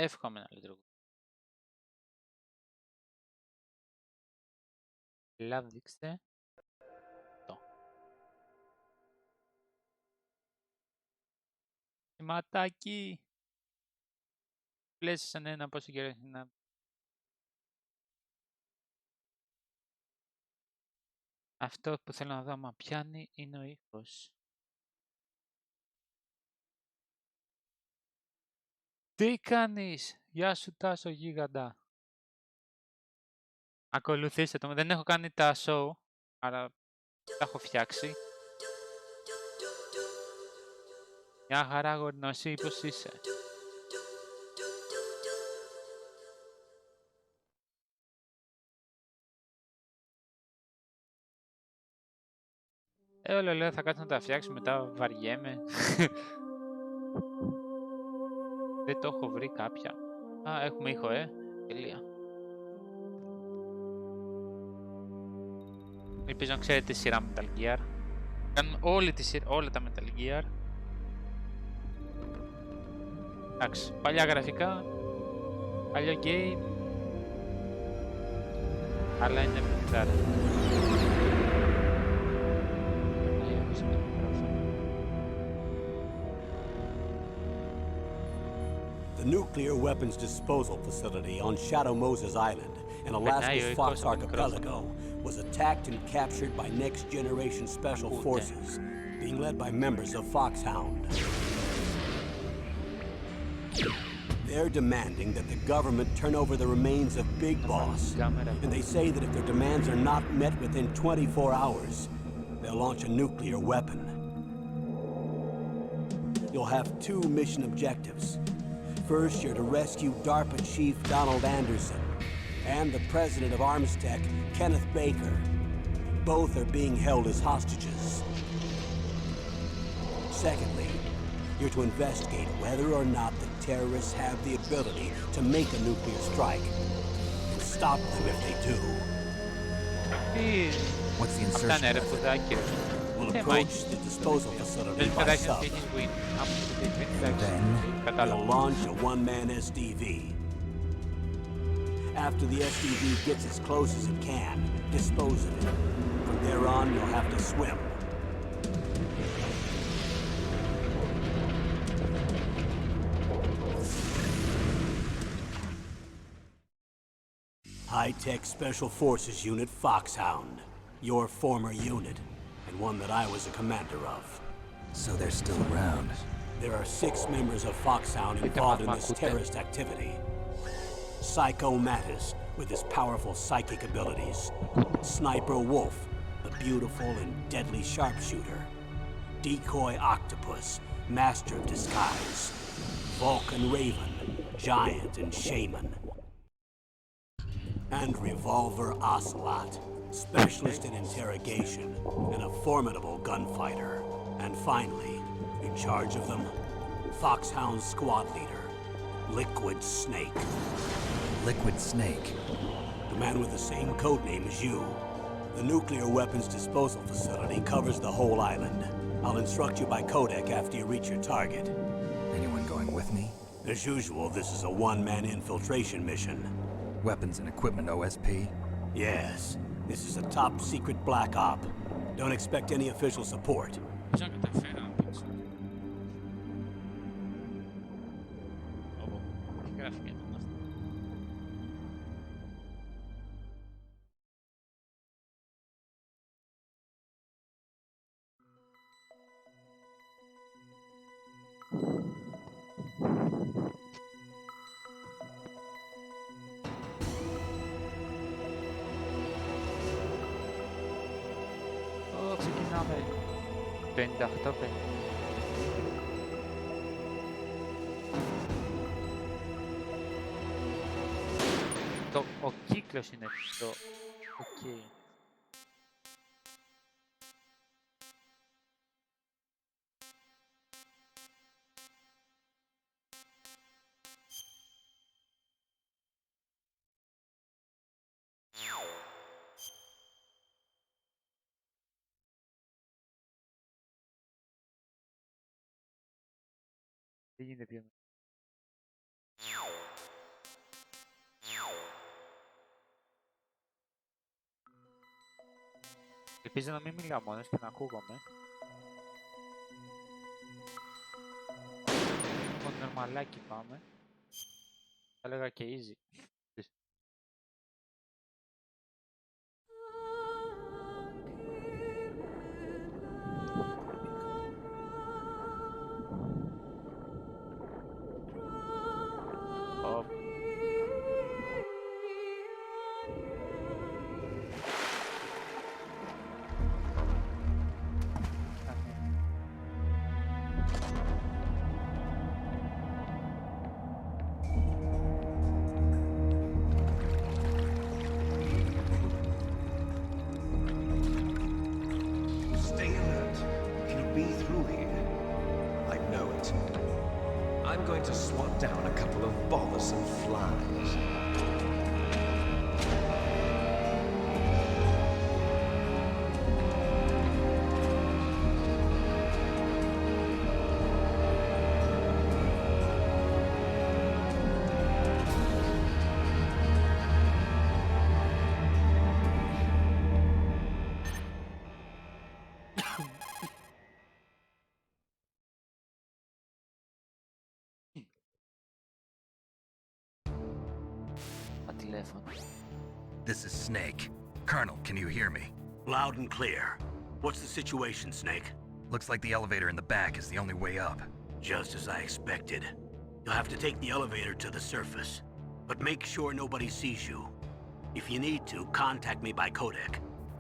Εύχομαι να λειτουργούν. Λάβ, δείξτε. Το. Ματάκι. Πλέσεις σαν ένα πόσο καιρό έχει να... Αυτό που θέλω να δω άμα πιάνει είναι ο ήχος. Τι κάνεις! Γεια σου Τάσο γίγαντα. Ακολουθήστε το. Δεν έχω κάνει τα show, άρα τα έχω φτιάξει. Μια χαρά γορνωσή, πώς είσαι. Όλο λέω θα κάτσω να τα φτιάξω, μετά βαριέμαι. Δεν το έχω βρει κάποια. Α, έχουμε ήχο, Τελεία. Ελπίζω να ξέρετε τη σειρά Metal Gear. Κάνουμε όλα τα Metal Gear. Εντάξει, παλιά γραφικά, παλιό game, αλλά είναι παιχνιδάρα. The nuclear weapons disposal facility on Shadow Moses Island in Alaska's Fox Archipelago was attacked and captured by next-generation special forces, being led by members of Foxhound. They're demanding that the government turn over the remains of Big Boss, and they say that if their demands are not met within 24 hours, they'll launch a nuclear weapon. You'll have two mission objectives. First, you're to rescue DARPA Chief Donald Anderson and the president of Armstech, Kenneth Baker. Both are being held as hostages. Secondly, you're to investigate whether or not the terrorists have the ability to make a nuclear strike and stop them if they do. What's the insertion? We'll approach the disposal facility by sub. Then We'll launch a one-man SDV. After the SDV gets as close as it can, dispose of it. From there on, you'll have to swim. High-Tech Special Forces Unit Foxhound. Your former unit, and one that I was a commander of. So they're still around. There are 6 members of Foxhound involved in this terrorist activity. Psycho Mattis, with his powerful psychic abilities. Sniper Wolf, the beautiful and deadly sharpshooter. Decoy Octopus, master of disguise. Vulcan Raven, giant and shaman. And Revolver Ocelot, specialist in interrogation and a formidable gunfighter. And finally, in charge of them, Foxhound squad leader, Liquid Snake. Liquid Snake? The man with the same codename as you. The nuclear weapons disposal facility covers the whole island. I'll instruct you by codec after you reach your target. Anyone going with me? As usual, this is a one-man infiltration mission. Weapons and equipment OSP? Yes, this is a top-secret black op. Don't expect any official support. Ξεκινάμε 58 ο κύκλος είναι το ok. Δεν γίνεται πιο Ελπίζω να μην μιλάω μόνος και να ακούγομαι. Λοιπόν, νορμαλάκι πάμε. Θα έλεγα και easy. Οπ. Stay alert. He'll be through here. I know it. I'm going to swat down a couple of bothersome flies. Τα τηλέφωνα. This is Snake. Colonel, can you hear me? Loud and clear. What's the situation, Snake? Looks like the elevator in the back is the only way up. Just as I expected. You'll have to take the elevator to the surface. But make sure nobody sees you. If you need to, contact me by codec.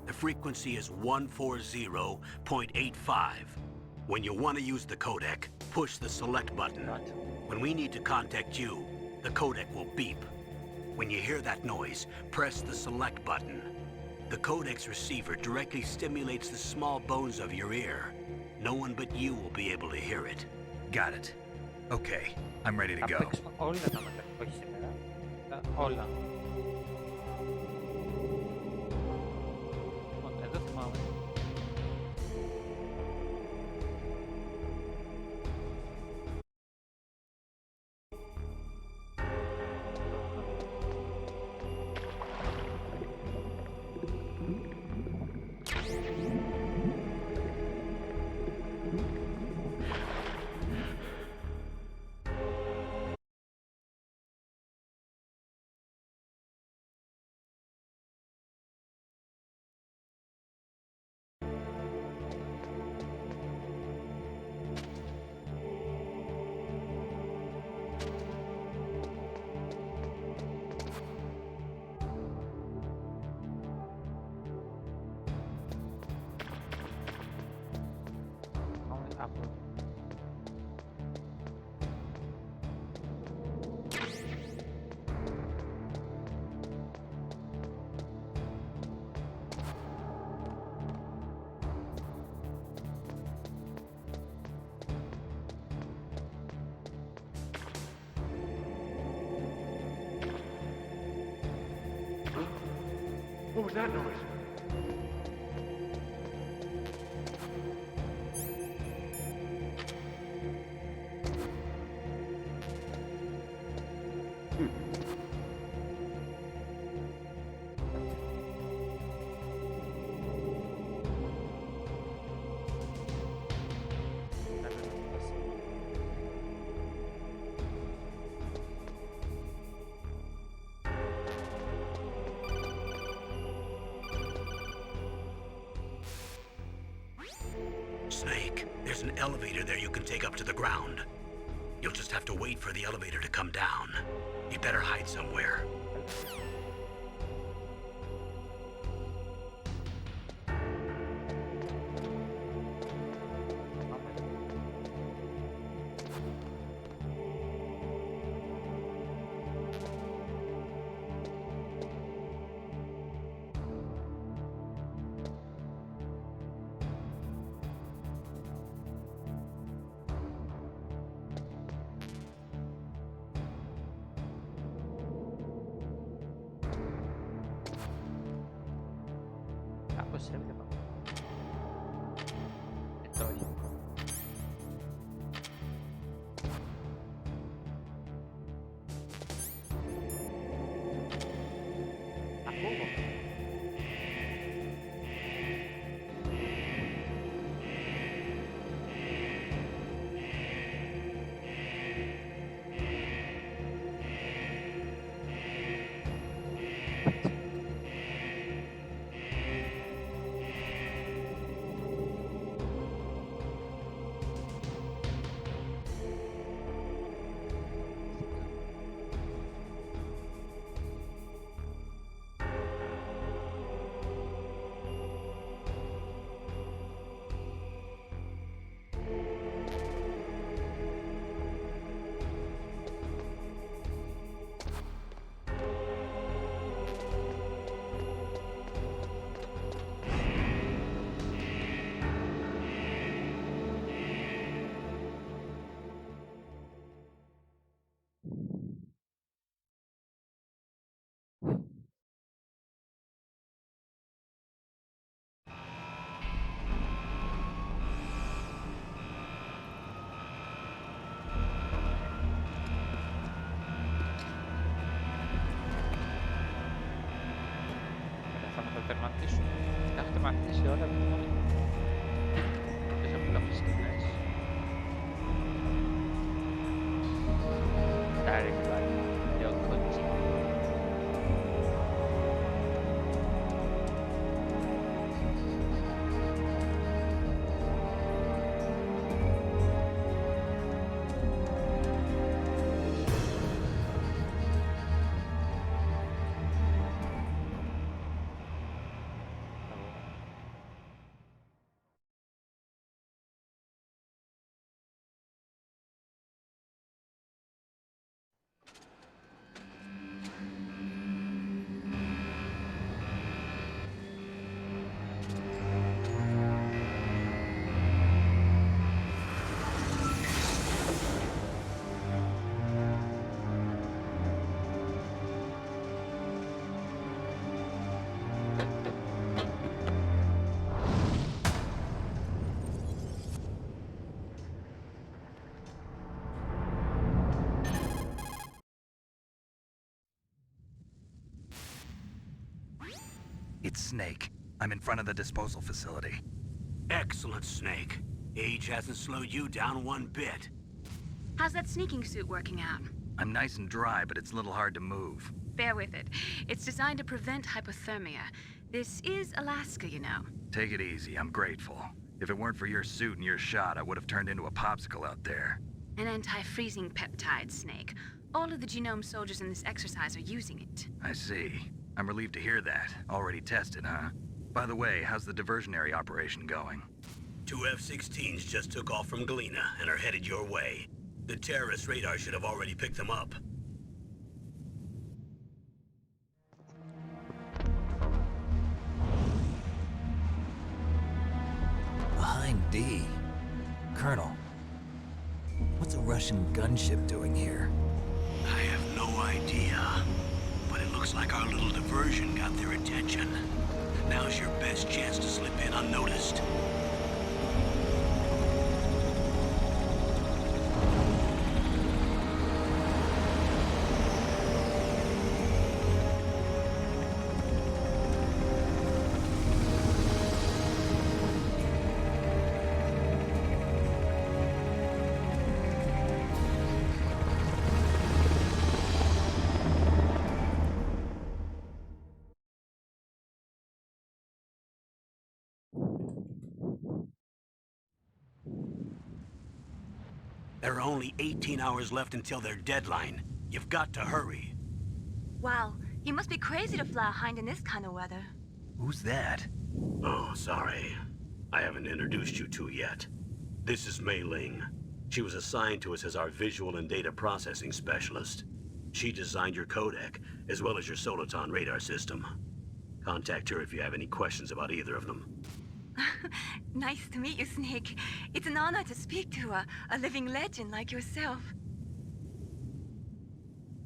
The frequency is 140.85. When you want to use the codec, push the select button. Right. When we need to contact you, the codec will beep. When you hear that noise, press the select button. The codec's receiver directly stimulates the small bones of your ear. No one but you will be able to hear it. Got it. Okay, I'm ready to Θα go. παίξουμε όλα τα μετά, όχι σήμερα. Όλα. Λοιπόν, εδώ θυμάμαι. Πάμε από... What was that noise? Snake, there's an elevator there you can take up to the ground. You'll just have to wait for the elevator to come down. You better hide somewhere. Κάπως έβλεπα. Όχι. Ακούγομαι. mahtis sun. Tahte mahtis ei ole võimalik. Ja saab lapsist üles. Staring like your country. It's Snake. I'm in front of the disposal facility. Excellent, Snake. Age hasn't slowed you down one bit. How's that sneaking suit working out? I'm nice and dry, but it's a little hard to move. Bear with it. It's designed to prevent hypothermia. This is Alaska, you know. Take it easy, I'm grateful. If it weren't for your suit and your shot, I would have turned into a popsicle out there. An anti-freezing peptide, Snake. All of the genome soldiers in this exercise are using it. I see. I'm relieved to hear that. Already tested, huh? By the way, how's the diversionary operation going? 2 F-16s just took off from Galena and are headed your way. The terrorist radar should have already picked them up. Behind D. Colonel, what's a Russian gunship doing here? I have no idea. But it looks like our little diversion got their attention. Now's your best chance to slip in unnoticed. There are only 18 hours left until their deadline. You've got to hurry. Wow, you must be crazy to fly a hind in this kind of weather. Who's that? Oh, sorry. I haven't introduced you to yet. This is Mei Ling. She was assigned to us as our visual and data processing specialist. She designed your codec, as well as your Soliton radar system. Contact her if you have any questions about either of them. Nice to meet you, Snake. It's an honor to speak to a living legend like yourself.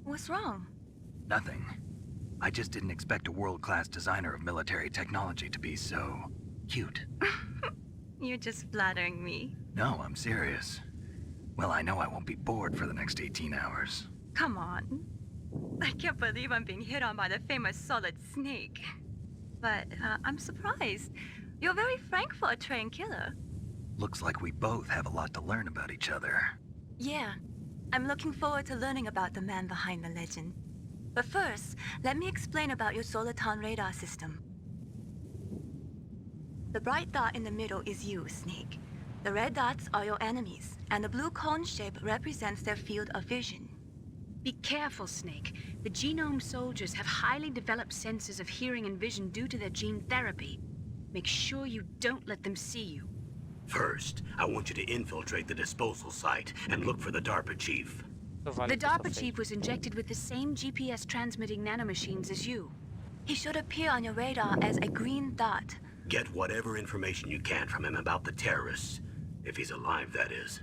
What's wrong? Nothing. I just didn't expect a world-class designer of military technology to be so cute. You're just flattering me. No, I'm serious. Well, I know I won't be bored for the next 18 hours. Come on. I can't believe I'm being hit on by the famous Solid Snake. But I'm surprised. You're very frank for a trained killer. Looks like we both have a lot to learn about each other. Yeah. I'm looking forward to learning about the man behind the legend. But first, let me explain about your Soliton radar system. The bright dot in the middle is you, Snake. The red dots are your enemies, and the blue cone shape represents their field of vision. Be careful, Snake. The genome soldiers have highly developed senses of hearing and vision due to their gene therapy. Make sure you don't let them see you. First, I want you to infiltrate the disposal site and look for the DARPA chief. The DARPA chief was injected with the same GPS transmitting nanomachines as you. He should appear on your radar as a green dot. Get whatever information you can from him about the terrorists. If he's alive, that is.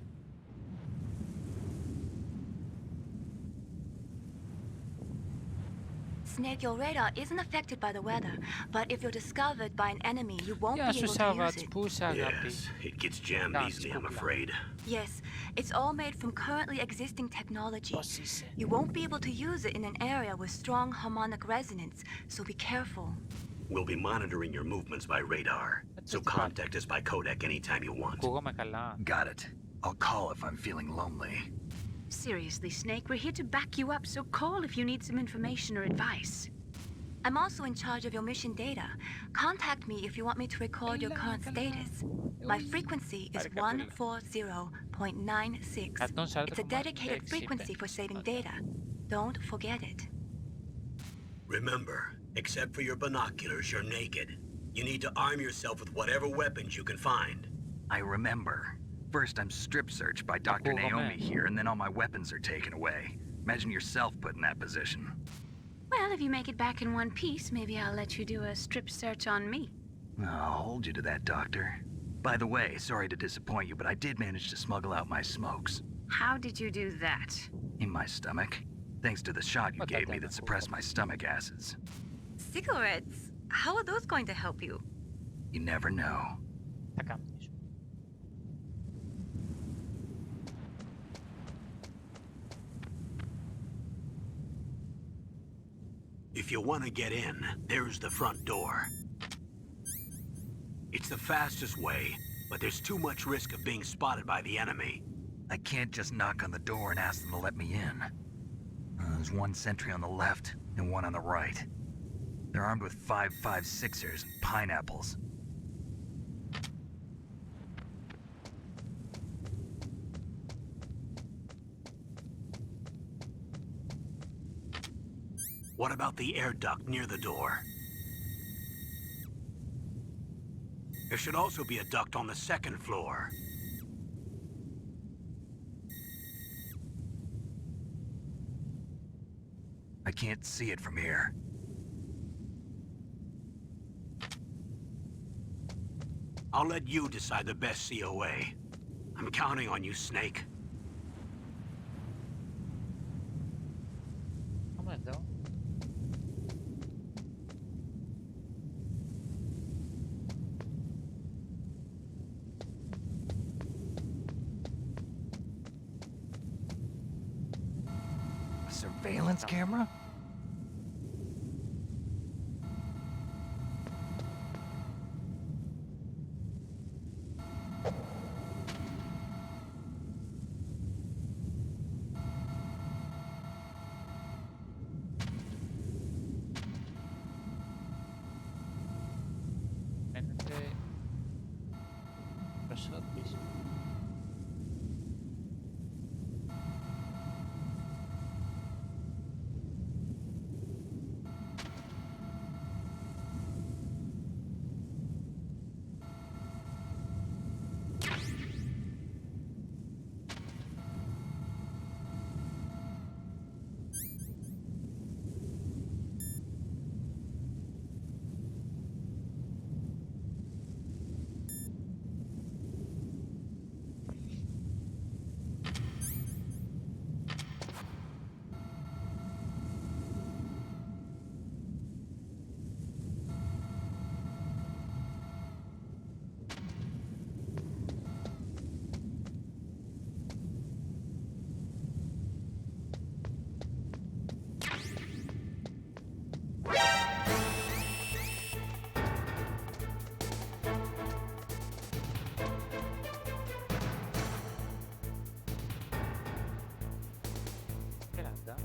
Snake, your radar isn't affected by the weather, but if you're discovered by an enemy, you won't Ja be able to susah use it. pusää läpi. Yes, it gets jammed That's easily, I'm cool. afraid. Yes, it's all made from currently existing technology. Tosissaan. You won't be able to use it in an area with strong harmonic resonance, so be careful. We'll be monitoring your movements by radar, so contact us by codec anytime you want. Ακούγομαι καλά. Got it. I'll call if I'm feeling lonely. Seriously, Snake, we're here to back you up, so call if you need some information or advice. I'm also in charge of your mission data. Contact me if you want me to record your current status. My frequency is 140.96. It's a dedicated frequency for saving data. Don't forget it. Remember, except for your binoculars, you're naked. You need to arm yourself with whatever weapons you can find. I remember. First, I'm strip searched by Dr. Naomi here, and then all my weapons are taken away. Imagine yourself put in that position. Well, if you make it back in one piece, maybe I'll let you do a strip search on me. I'll hold you to that, Doctor. By the way, sorry to disappoint you, but I did manage to smuggle out my smokes. How did you do that? In my stomach. Thanks to the shot you gave me that suppressed my stomach acids. Cigarettes? How are those going to help you? You never know. Θα καμπνίσω. If you want to get in, there's the front door. It's the fastest way, but there's too much risk of being spotted by the enemy. I can't just knock on the door and ask them to let me in. There's one sentry on the left and one on the right. They're armed with 5.56ers and pineapples. What about the air duct near the door? There should also be a duct on the second floor. I can't see it from here. I'll let you decide the best COA. I'm counting on you, Snake. Πάμε εδώ. A surveillance camera? Φαίνεται προσώπηση. Κεράντα.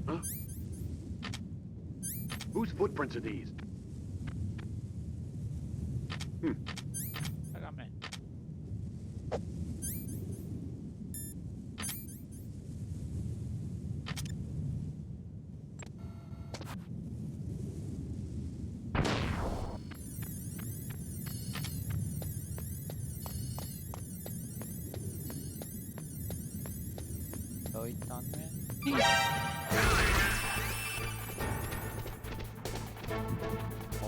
Huh? Whose footprints are these? Φάγαμε. Εδώ ήτανε.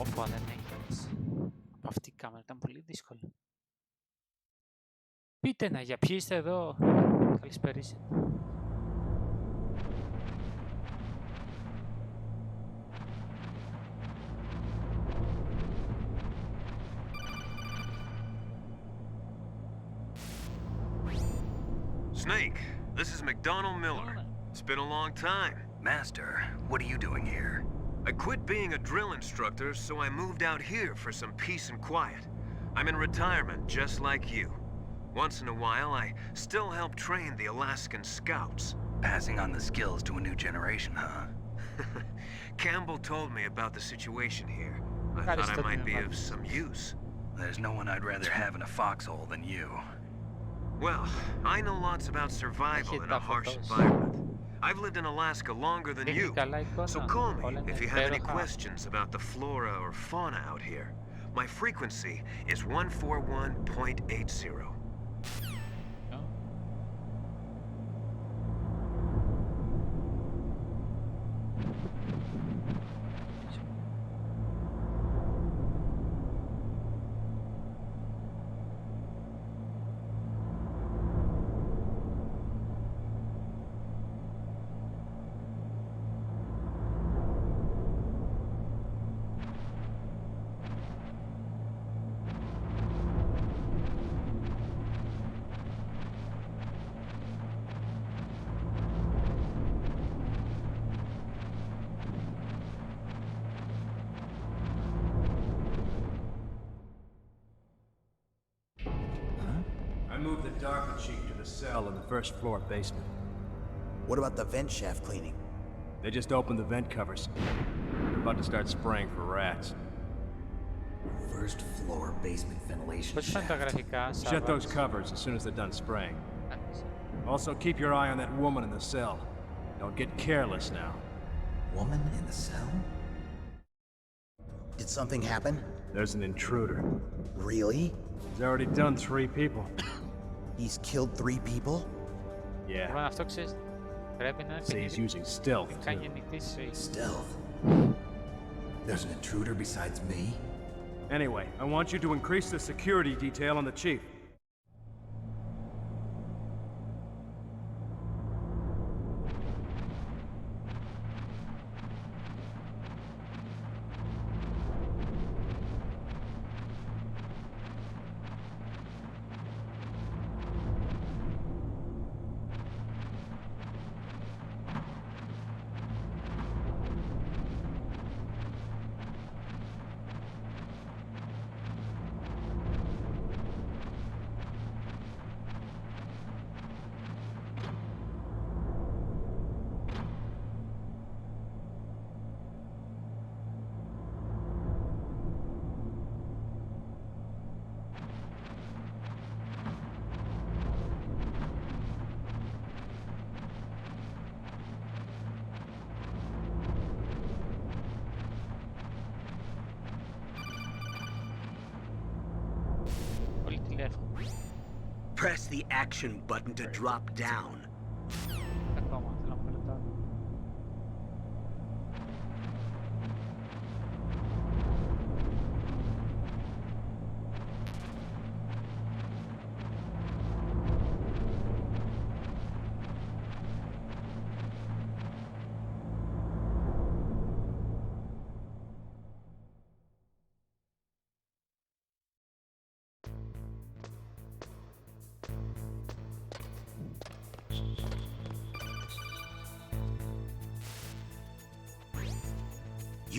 Όπα, δεν έχεις. Από αυτή η κάμερα ήταν πολύ δύσκολο. Πείτε να, για ποιοι είστε εδώ. Καλησπέρισε. Snake, this is McDonald Miller. It's been a long time. Master, what are you doing here? I quit being a drill instructor, so I moved out here for some peace and quiet. I'm in retirement, just like you. Once in a while, I still help train the Alaskan Scouts. Passing on the skills to a new generation, huh? Campbell told me about the situation here. I thought I might be of some use. There's no one I'd rather have in a foxhole than you. Well, I know lots about survival in a harsh environment. I've lived in Alaska longer than you, so call me if you have any questions about the flora or fauna out here. My frequency is 141.80. I moved the Darker Chief to the cell in the first floor basement. What about the vent shaft cleaning? They just opened the vent covers. They're about to start spraying for rats. First floor basement ventilation Πώς ήταν τα shaft. γραφικά, Shut those covers as soon as they're done spraying. Also, keep your eye on that woman in the cell. Don't get careless now. Woman in the cell? Did something happen? There's an intruder. Really? He's already done 3 people. He's killed 3 people? Yeah. Λοιπόν, αυτό ξέρεις, πρέπει να Say he's using stealth, κάνει too. γεννητή ζωή. Stealth. There's an intruder besides me? Anyway, I want you to increase the security detail on the Chief. Πολύ τηλέφωνο. Press the action button to drop down. Ακόμα, θέλω να πω λεπτά.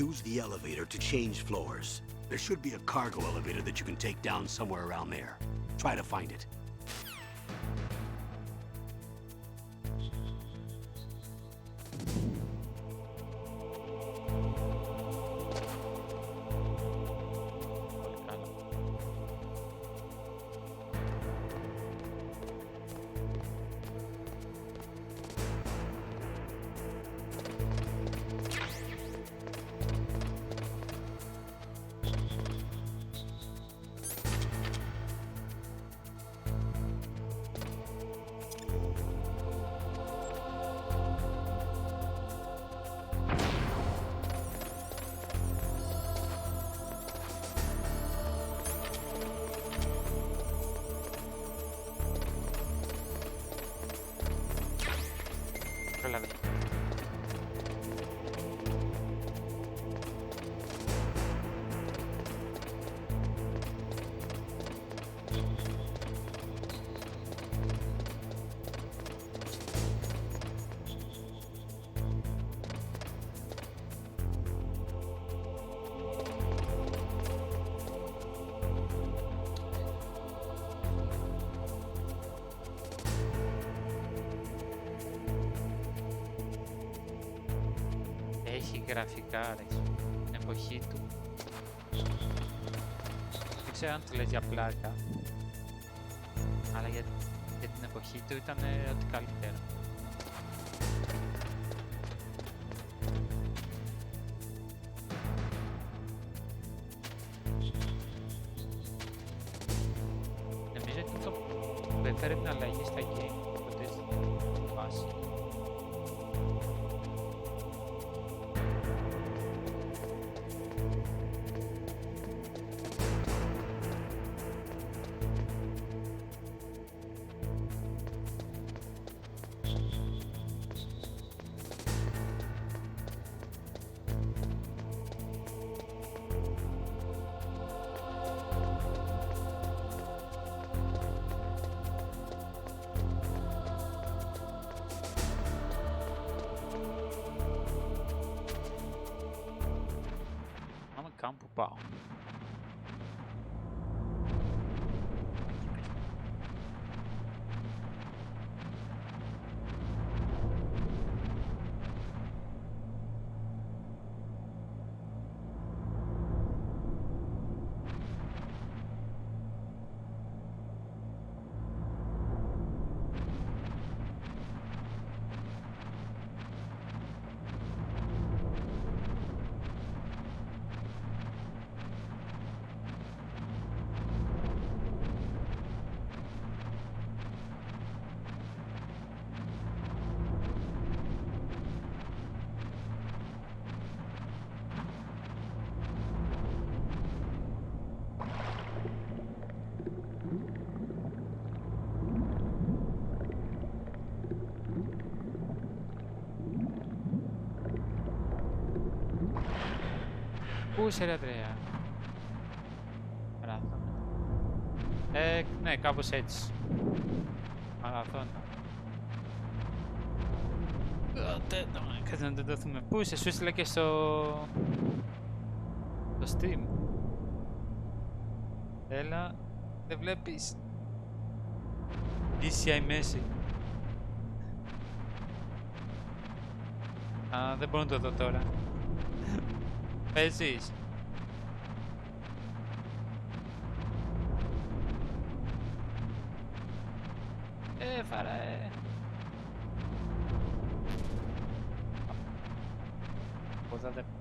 Use the elevator to change floors. There should be a cargo elevator that you can take down somewhere around there. Try to find it. Πολύ καλά. έχει γραφικά, ρε, την εποχή του. Δεν ξέρω αν το λες για πλάκα, αλλά για την εποχή του ήταν ό,τι καλύτερο. Νομίζω ότι το που έφερε την αλλαγή στα game, οπότε στην βάση. Κάπου που πάω. Πού είσαι ρε Αντρέα? Μαραθώνα. Ναι, κάπως έτσι. Μαραθώνα. Κάτσε να τεντωθούμε. Πού είσαι, σου έστειλα και στο Steam. Έλα, δεν βλέπεις. DCI μέση. Α, δεν μπορώ να το δω τώρα. Παίζεις. Φαρέ.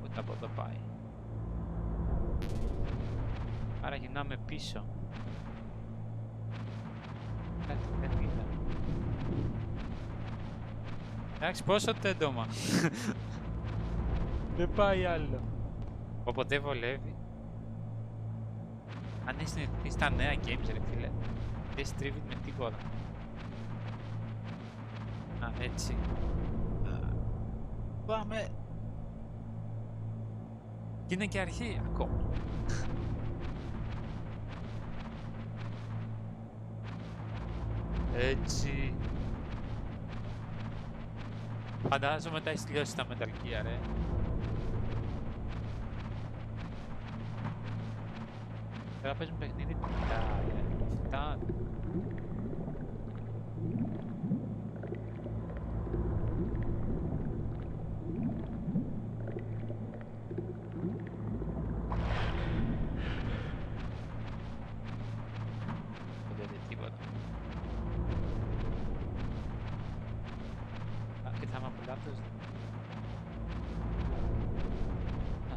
Ούτε από εδώ πάει. Άρα γυρνάμε πίσω. Κάτι δεν είδα. Εντάξει, πόσο τέντομα. Δεν πάει άλλο. Οπότε βολεύει. Αν έχει συνηθίσει στα νέα games ρε φίλε, δεν στρίβει με τίποτα. Α, έτσι. Πάμε. Και είναι και αρχή ακόμα. Έτσι. Φαντάζομαι τα έχεις λιώσει τα Metal Gear, ρε. Τώρα παίζουμε παιχνίδι πιτά, ρε.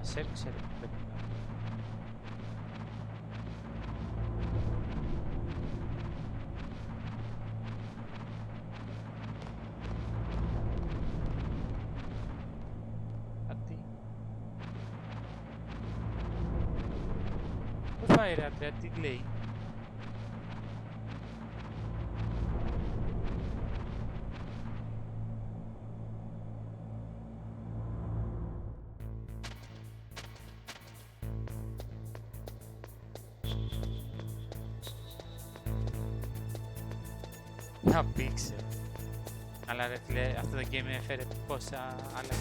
Σέρξε ρε παιδί. Κάτι. Πού πάει ρε Αντρέα, τι λέει? Να πήξε. Αλλά ρε φίλε, αυτό το game έφερε πόσα άλλα.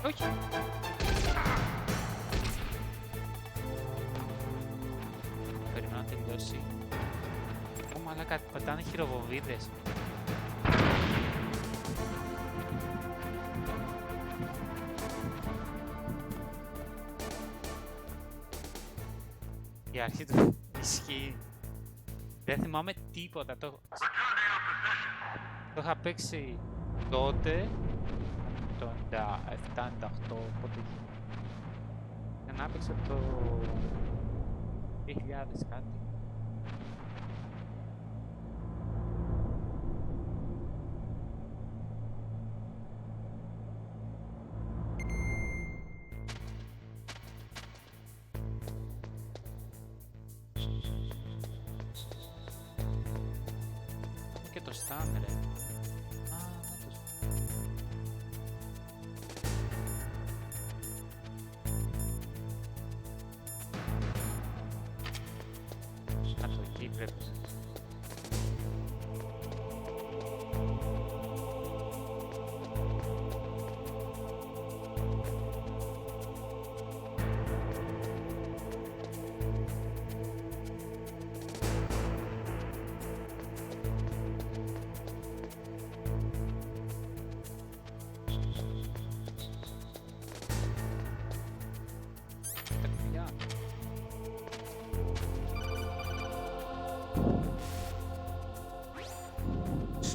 Όχι. πετάνε χειροβομβίδες. Η αρχή του ισχύει. Δεν θυμάμαι τίποτα. Το είχα παίξει τότε, το 97-98, πότε και να έπαιξα το 2000 κάτι. Και το στάν, ρε. Κάτω εκεί πρέπει.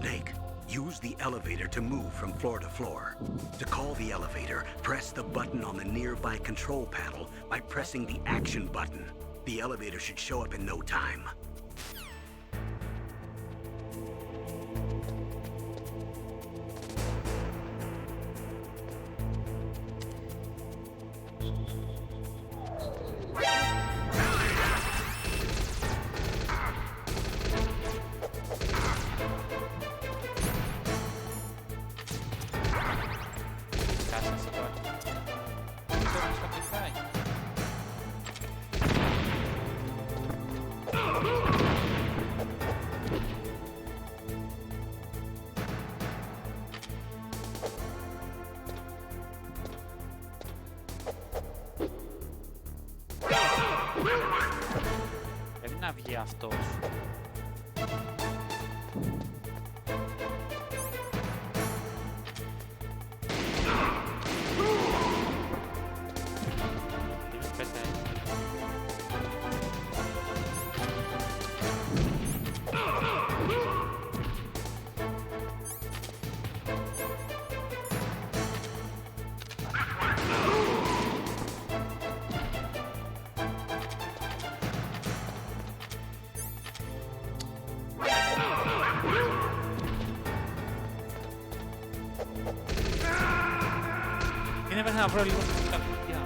Snake, use the elevator to move from floor to floor. To call the elevator, press the button on the nearby control panel by pressing the action button. The elevator should show up in no time. Πρέπει να βγει αυτός. Είναι πρέπει να βρω λίγο τα κουτιά.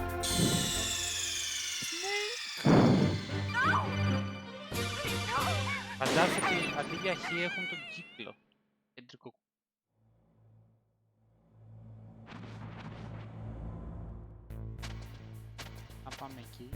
Φαντάζομαι ότι αντί για χ έχουν τον κύκλο. Κεντρικό. Να πάμε εκεί.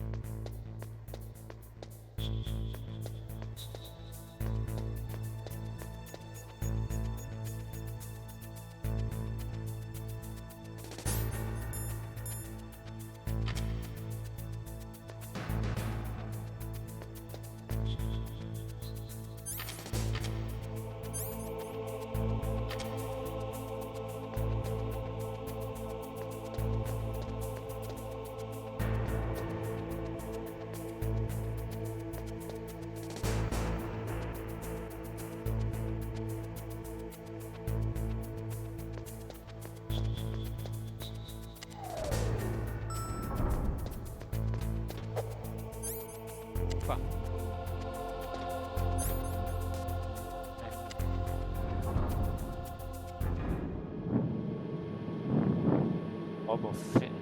Όπω φαίνεται.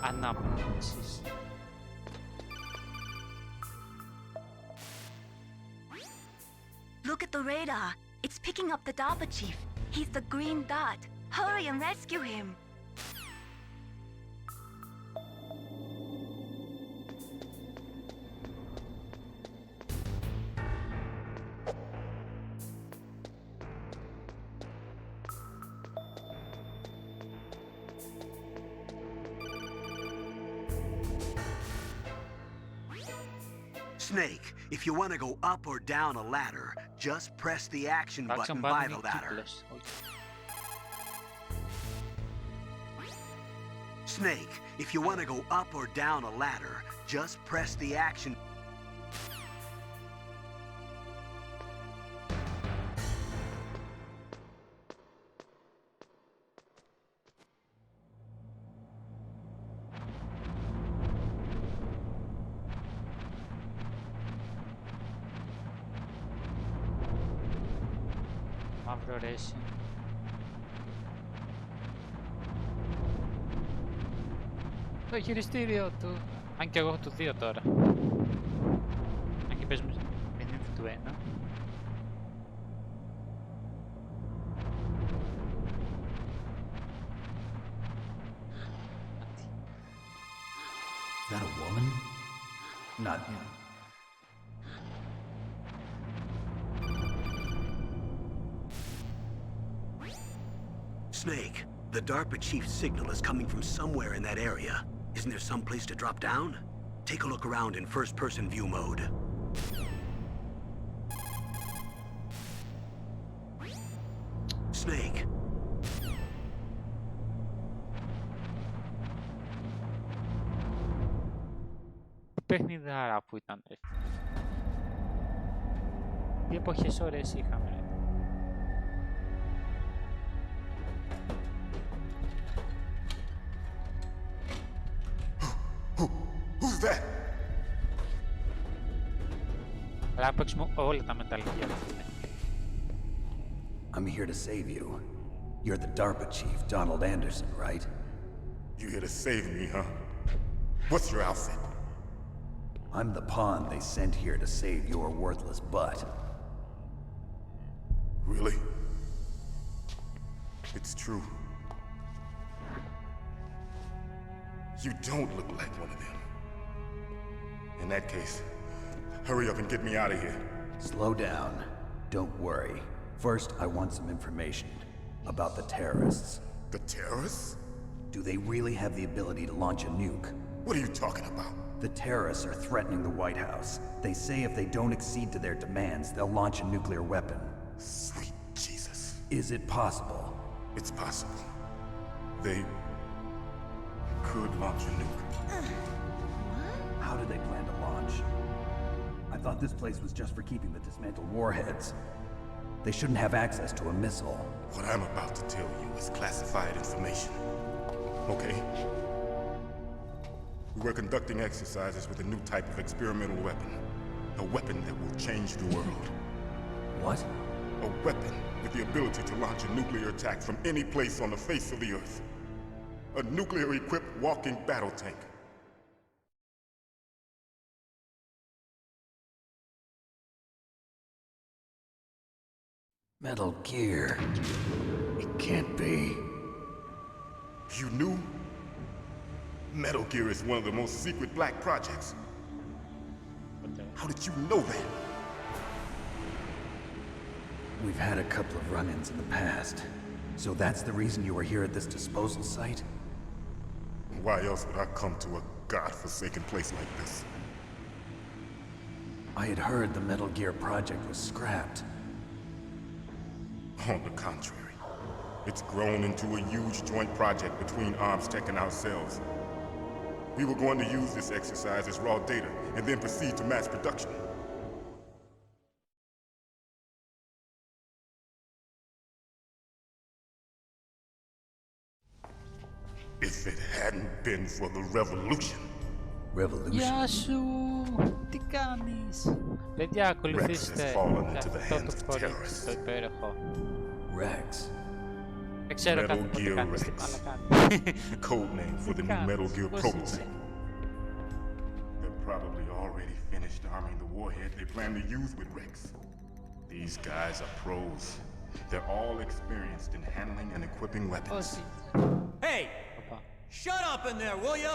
Ανάπτυξης. Look at the radar. It's picking up the DARPA chief. He's the green dot. Hurry and rescue him. Snake, if you want to go up or down a ladder, just press the action button by the ladder. Snake, if you want to go up or down a ladder, just press the action. Μαύρο racing. Το χειριστήριο του. Αν και εγώ έχω του 2 τώρα. Αν και παίζουμε παιχνίδι του 1. Is that a woman? Not him. Snake, the DARPA chief's signal is coming from somewhere in that area. Isn't there some place to drop down? Take a look around in first-person view mode. Snake. Παιχνιδάρα που ήταν. Τι εποχές ώρες είχαμε. Who's that? Αλλά παίξουμε όλα τα μεταλλεία. I'm here to save you. You're the DARPA chief, Donald Anderson, right? You here to save me, huh? What's your outfit? I'm the pawn they sent here to save your worthless butt. Really? It's true. You don't look like one of them. In that case, hurry up and get me out of here. Slow down. Don't worry. First, I want some information about the terrorists. The terrorists? Do they really have the ability to launch a nuke? What are you talking about? The terrorists are threatening the White House. They say if they don't accede to their demands, they'll launch a nuclear weapon. Sweet Jesus. Is it possible? It's possible. They could launch a nuke. How do they plan to launch? I thought this place was just for keeping the dismantled warheads. They shouldn't have access to a missile. What I'm about to tell you is classified information. Okay? We were conducting exercises with a new type of experimental weapon. A weapon that will change the world. What? A weapon with the ability to launch a nuclear attack from any place on the face of the Earth. A nuclear-equipped walking battle tank. Metal Gear. It can't be. You knew? Metal Gear is one of the most secret black projects. How did you know that? We've had a couple of run-ins in the past. So that's the reason you were here at this disposal site? Why else would I come to a god-forsaken place like this? I had heard the Metal Gear project was scrapped. On the contrary, it's grown into a huge joint project between ArmsTech and ourselves. We were going to use this exercise as raw data and then proceed to mass production. If it hadn't been for the revolution. Revolution? Γεια σου! Τι κάνεις? Παιδιά, ακολουθήστε αυτό το κορίτσι, το υπέροχο. Rex. Δεν ξέρω κάτι που τι κάνεις, τι πάνε κάνει. The code name for the new Metal Gear prototype. They're probably already finished arming the warhead they plan to use with Rex. These guys are pros. They're all experienced in handling and equipping weapons. Hey! Shut up in there, will ya?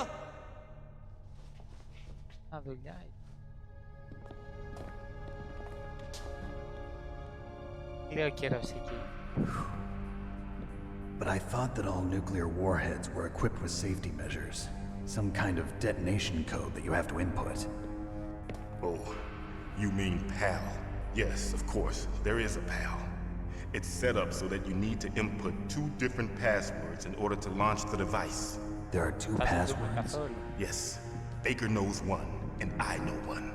Λέω καιρός εκεί. But I thought that all nuclear warheads were equipped with safety measures. Some kind of detonation code that you have to input. Oh, you mean PAL. Yes, of course, there is a PAL. It's set up so that you need to input 2 different passwords in order to launch the device. There are 2 passwords? Yes. Baker knows one, and I know one.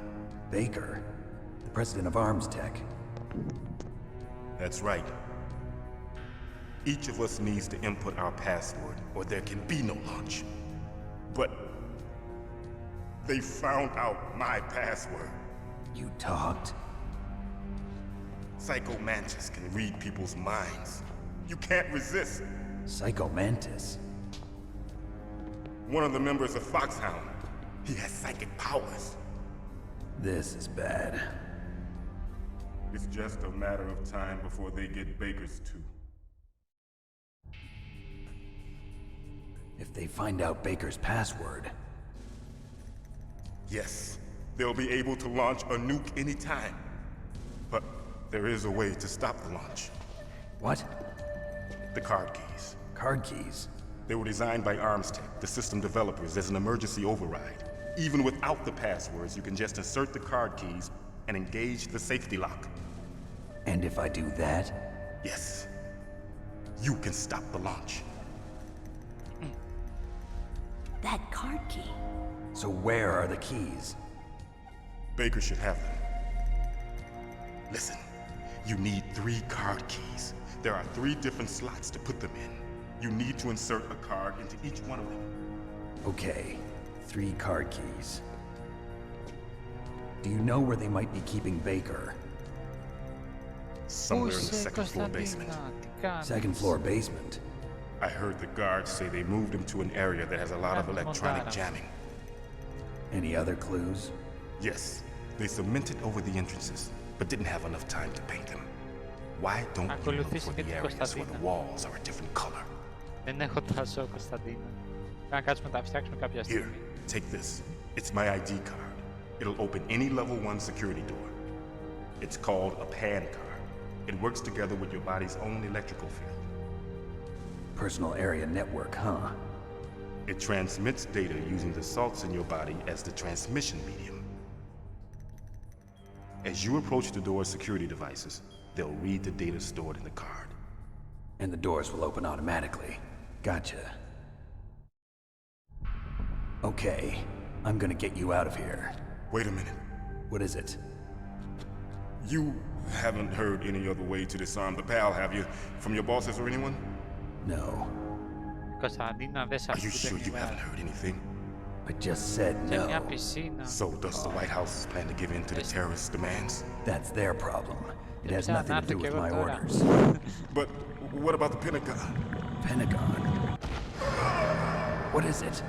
Baker? The president of Arms Tech. That's right. Each of us needs to input our password, or there can be no launch. But they found out my password. You talked? Psycho Mantis can read people's minds. You can't resist. Psycho Mantis? One of the members of Foxhound. He has psychic powers. This is bad. It's just a matter of time before they get Baker's too. If they find out Baker's password... Yes, they'll be able to launch a nuke anytime. But there is a way to stop the launch. What? The card keys. Card keys? They were designed by Arms Tech, the system developers, as an emergency override. Even without the passwords, you can just insert the card keys and engage the safety lock. And if I do that? Yes. You can stop the launch. That card key. So where are the keys? Baker should have them. Listen, you need 3 card keys. There are 3 different slots to put them in. You need to insert a card into each one of them. Okay, 3 card keys. Do you know where they might be keeping Baker? Somewhere in the second floor basement. Second floor basement? I heard the guards say they moved him to an area that has a lot of electronic jamming. Any other clues? Yes. They cemented over the entrances, but didn't have enough time to paint them. Why don't you look for the areas where the walls are a different color? Δεν έχω τόσο, Κωνσταντίνο. Πρέπει να κάτσουμε να τα φτιάξουμε κάποια στιγμή. Here, take this. It's my ID card. It'll open any level 1 security door. It's called a PAN card. It works together with your body's own electrical field. Personal area network, huh? It transmits data using the salts in your body as the transmission medium. As you approach the door's security devices, they'll read the data stored in the card. And the doors will open automatically. Gotcha. Okay, I'm gonna get you out of here. Wait a minute. What is it? You haven't heard any other way to disarm the PAL, have you? From your bosses or anyone? No. Are you sure you haven't heard anything? I just said no. So does the White House plan to give in to the terrorists' demands? That's their problem. It has nothing to do with my orders. But what about the Pentagon? Pentagon? What is it?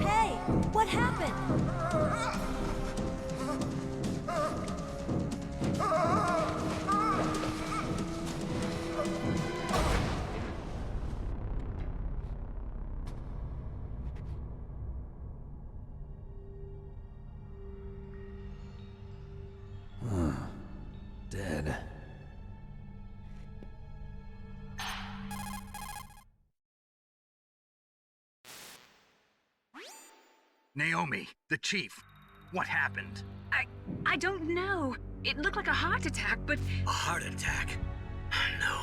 Hey, what happened? Dead. Naomi, the chief. What happened? I don't know. It looked like a heart attack, but... A heart attack? No.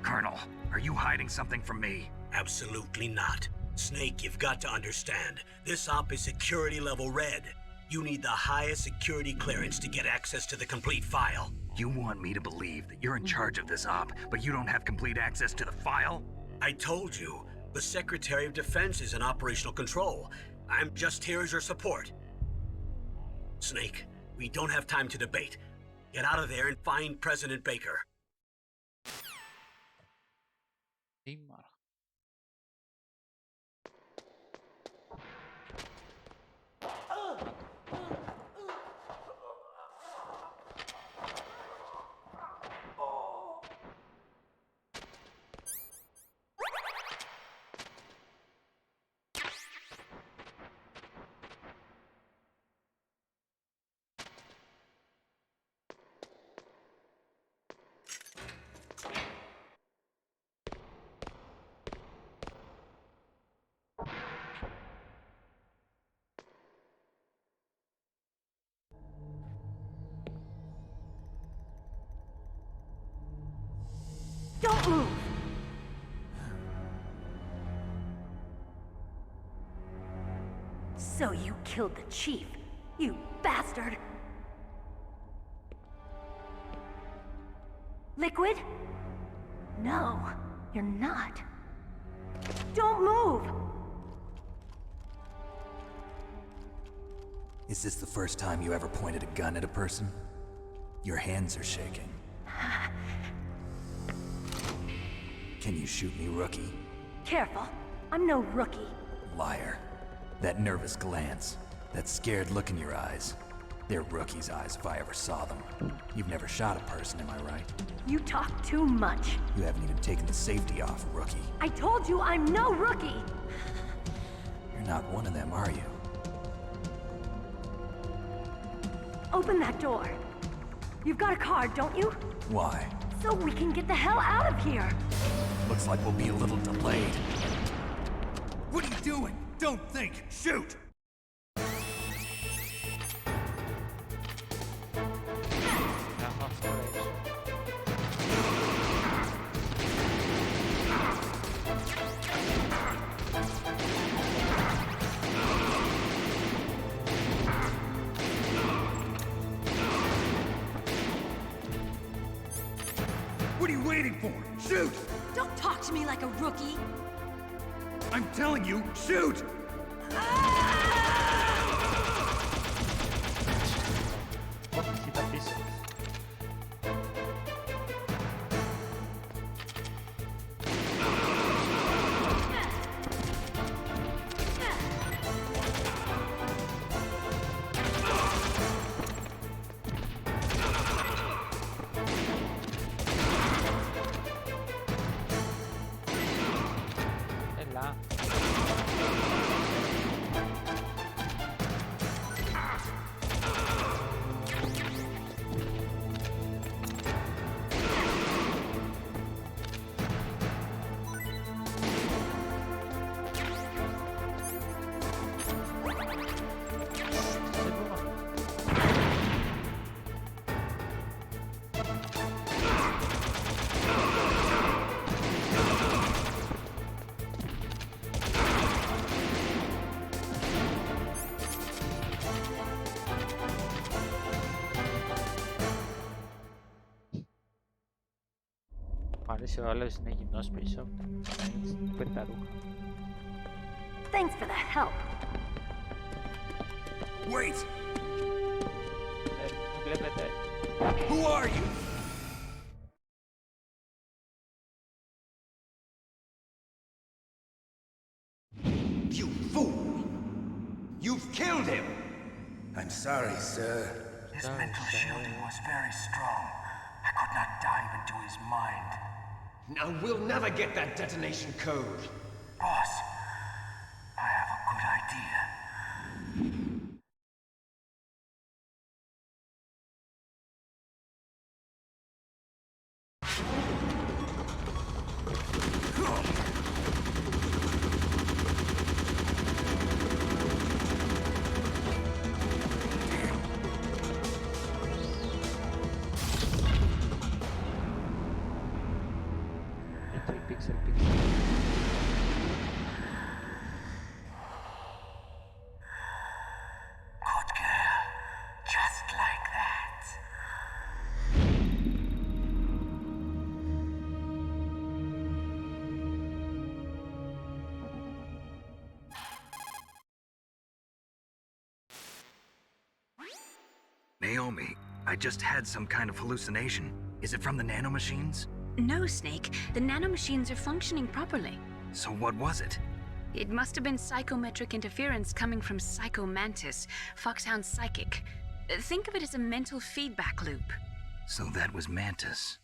Colonel, are you hiding something from me? Absolutely not. Snake, you've got to understand. This op is security level red. You need the highest security clearance to get access to the complete file. You want me to believe that you're in charge of this op, but you don't have complete access to the file? I told you. The Secretary of Defense is in operational control. I'm just here as your support. Snake, we don't have time to debate. Get out of there and find President Baker. So you killed the chief, you bastard! Liquid? No, you're not. Don't move! Is this the first time you ever pointed a gun at a person? Your hands are shaking. Can you shoot me, rookie? Careful, I'm no rookie. Liar. That nervous glance, that scared look in your eyes. They're rookie's eyes if I ever saw them. You've never shot a person, am I right? You talk too much. You haven't even taken the safety off, rookie. I told you I'm no rookie! You're not one of them, are you? Open that door. You've got a card, don't you? Why? So we can get the hell out of here! Looks like we'll be a little delayed. What are you doing? Don't think! Shoot! What are you waiting for? Shoot! Don't talk to me like a rookie! I'm telling you, shoot! Παρέσει ο άλλος είναι γυμνός πίσω. Παίρνει τα ρούχα. Thanks for the help. Wait! Βλέπετε. Who are you? You fool! You've killed him! I'm sorry, sir. His mental shielding was very strong. I could not dive into his mind. Now we'll never get that detonation code. Boss, I have a good idea. Good girl. Just like that. Naomi, I just had some kind of hallucination. Is it from the nanomachines? No, Snake. The nanomachines are functioning properly. So what was it? It must have been psychometric interference coming from Psycho Mantis, Foxhound's psychic. Think of it as a mental feedback loop. So that was Mantis.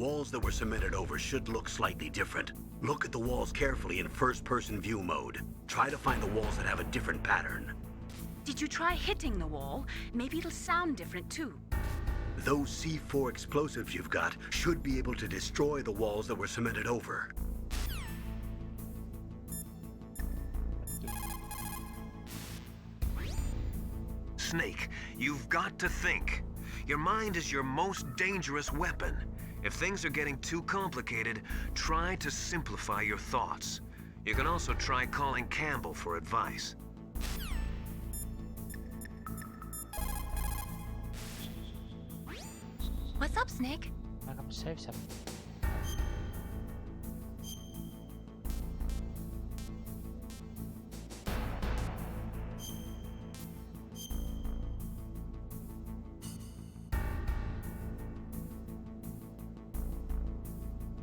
walls that were cemented over should look slightly different. Look at the walls carefully in first-person view mode. Try to find the walls that have a different pattern. Did you try hitting the wall? Maybe it'll sound different too. Those C4 explosives you've got should be able to destroy the walls that were cemented over. Snake, you've got to think. Your mind is your most dangerous weapon. If things are getting too complicated, try to simplify your thoughts. You can also try calling Campbell for advice. What's up, Snake? I'm safe.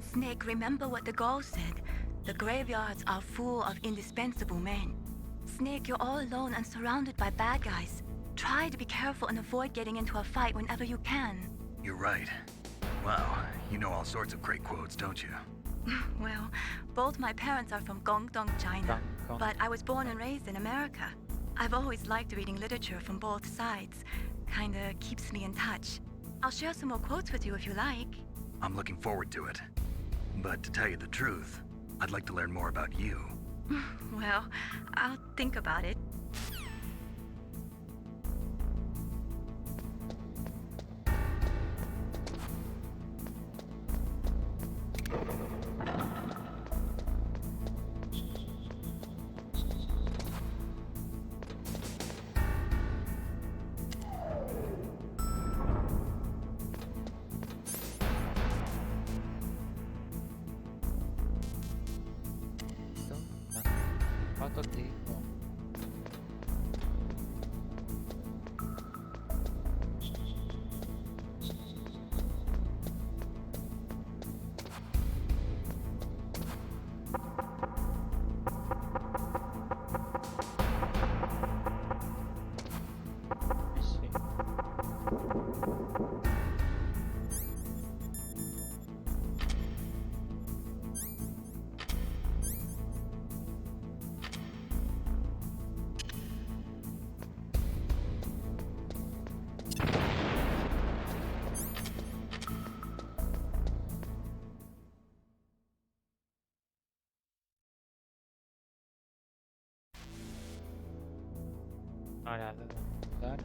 Snake, remember what the Gaul said. The graveyards are full of indispensable men. Snake, you're all alone and surrounded by bad guys. Try to be careful and avoid getting into a fight whenever you can. You're right. Wow, you know all sorts of great quotes, don't you? Well, both my parents are from Guangdong, China, but I was born and raised in America. I've always liked reading literature from both sides. Kinda keeps me in touch. I'll share some more quotes with you if you like. I'm looking forward to it. But to tell you the truth, I'd like to learn more about you. Well, I'll think about it. Ahora, dar.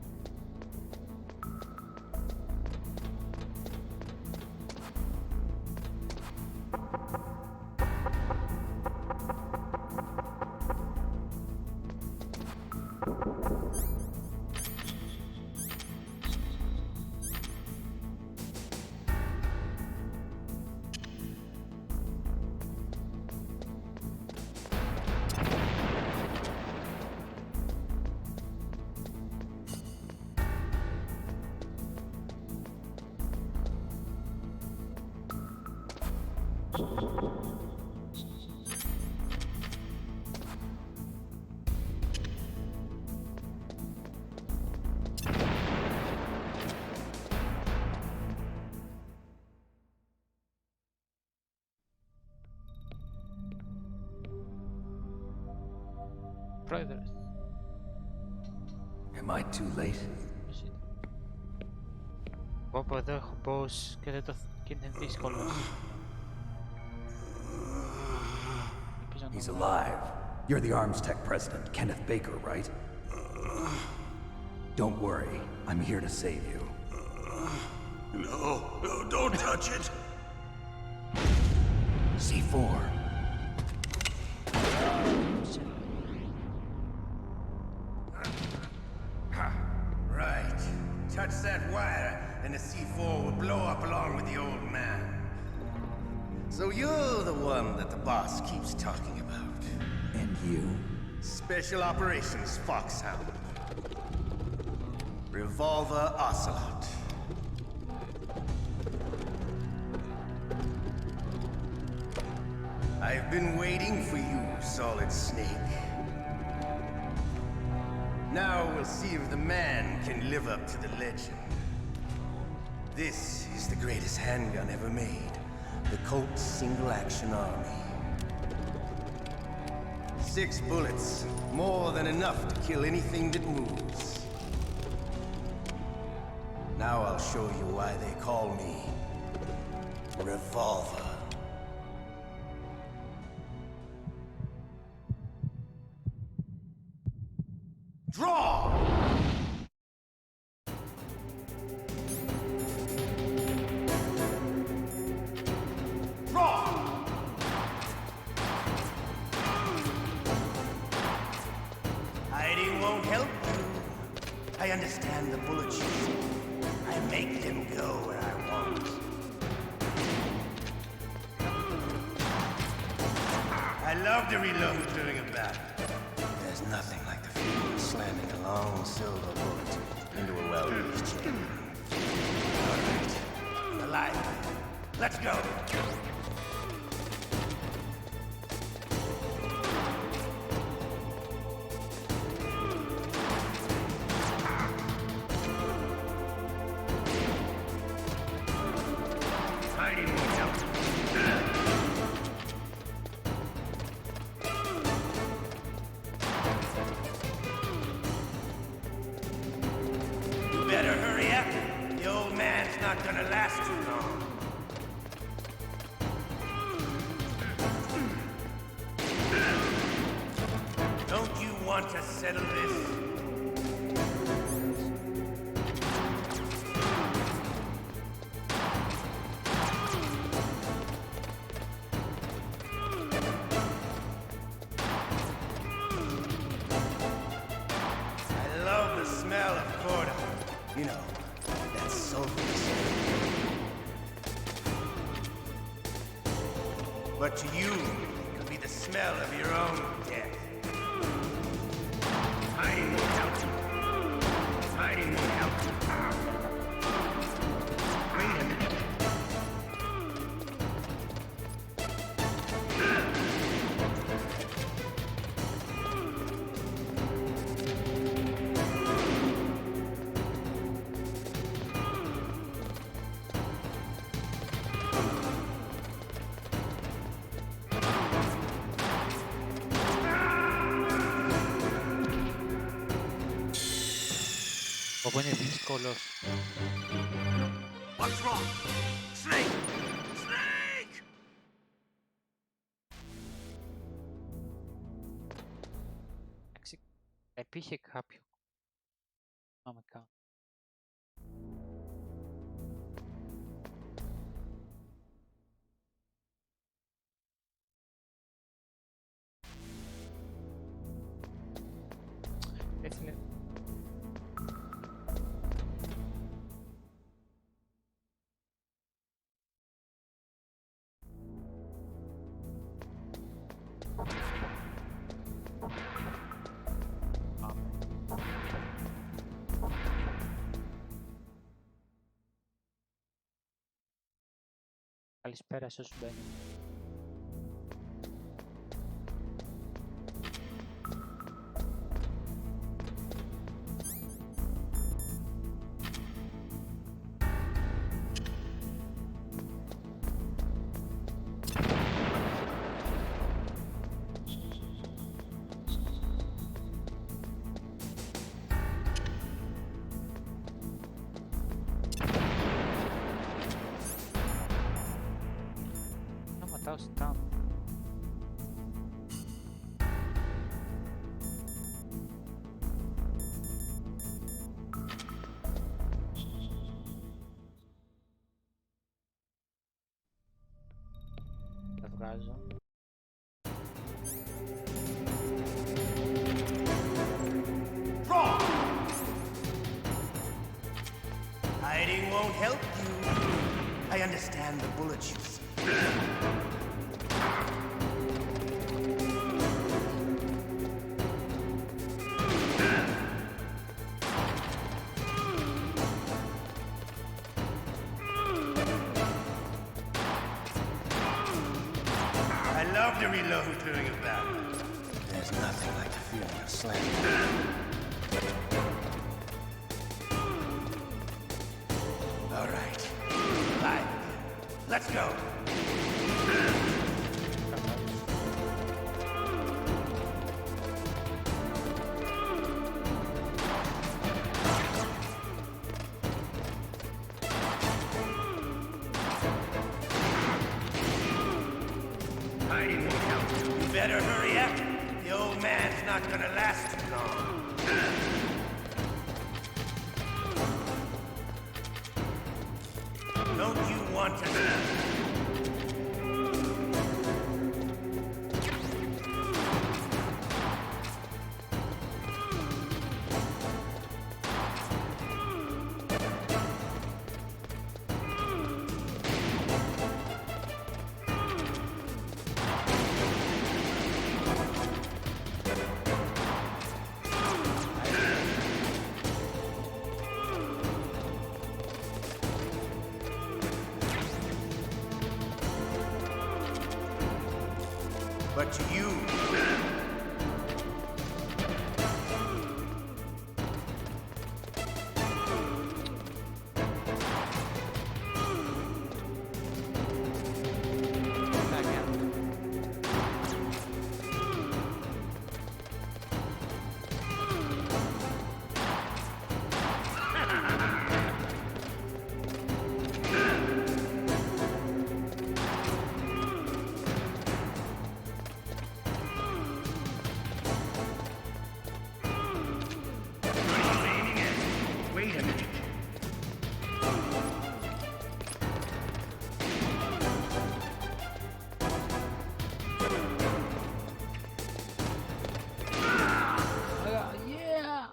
Brothers. Am I too late? Πώς και δεν το είναι δύσκολος. He's alive. You're the Arms Tech president, Kenneth Baker, right? Don't worry. I'm here to save you. No, don't touch it! C4. Right. Touch that wire, and the C4 will blow up along with the old man. So you're the one that the boss keeps talking about. And you? Special Operations Foxhound. Revolver Ocelot. I've been waiting for you, Solid Snake. Now we'll see if the man can live up to the legend. This is the greatest handgun ever made. The Colt's single-action army. 6 bullets, more than enough to kill anything that moves. Now I'll show you why they call me Revolver. Draw! I understand the bullet shoot. I make them go where I want. I love to reload during a battle. There's nothing like the feeling of slamming a long silver bullet into a well-used chamber. All right, alive. Let's go. Better hurry up. The old man's not gonna last too long. Don't you want to settle this? I love the smell of corda. You know, that's sulfur. But to you, it could be the smell of your own death. Hiding won't help you. Hiding won't help you. Wait a minute. Πω είναι δύσκολος. What's wrong? Snake! Snake! Εντάξει, επήχε κάποιο. Να με κάνω. Έτσι είναι. Καλησπέρα σε όσους μπαίνουν. Ματάω στάμ. Τα βγάζω. Hiding won't help you. I understand the bullet you see. I love to reload during a battle. There's nothing like the feeling of slamming. All right. Live. Let's go. Hiding won't help. You better hurry up. The old man's not gonna last too long. Don't you want to... But to you... Wait a minute. Yeah.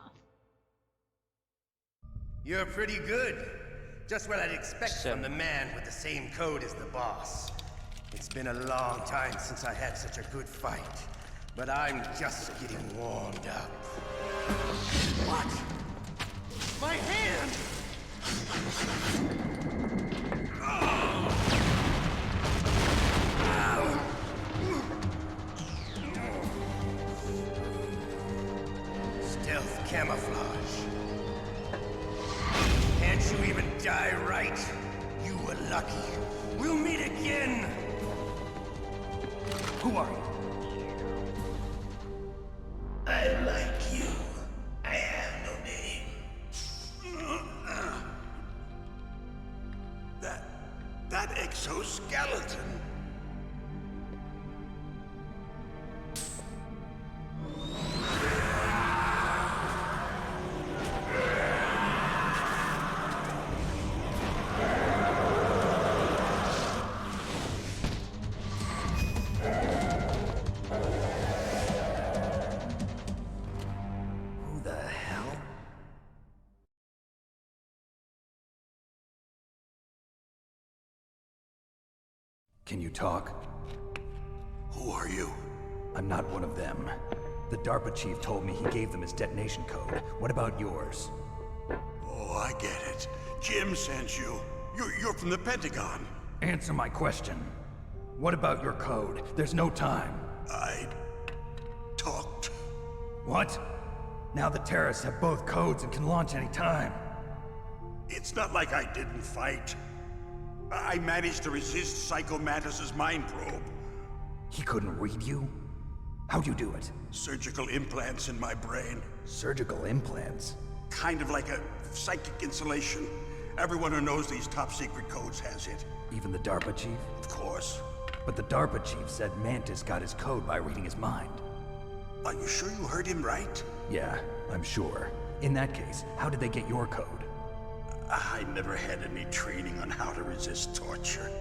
You're pretty good. Just what I'd expect from the man with the same code as the boss. It's been a long time since I had such a good fight, but I'm just getting warmed up. What? My hand! Stealth camouflage. Can't you even die right? You were lucky. We'll meet again! Who are you? I like you. I have no name. That exoskeleton. Who the hell? Can you talk? Who are you? I'm not one of them. The DARPA chief told me he gave them his detonation code. What about yours? Oh, I get it. Jim sent you. You're from the Pentagon. Answer my question. What about your code? There's no time. I talked. What? Now the terrorists have both codes and can launch any time. It's not like I didn't fight. I managed to resist Psycho Mantis's mind probe. He couldn't read you? How'd you do it? Surgical implants in my brain. Surgical implants? Kind of like a psychic insulation. Everyone who knows these top secret codes has it. Even the DARPA chief? Of course. But the DARPA chief said Mantis got his code by reading his mind. Are you sure you heard him right? Yeah, I'm sure. In that case, how did they get your code? I never had any training on how to resist torture.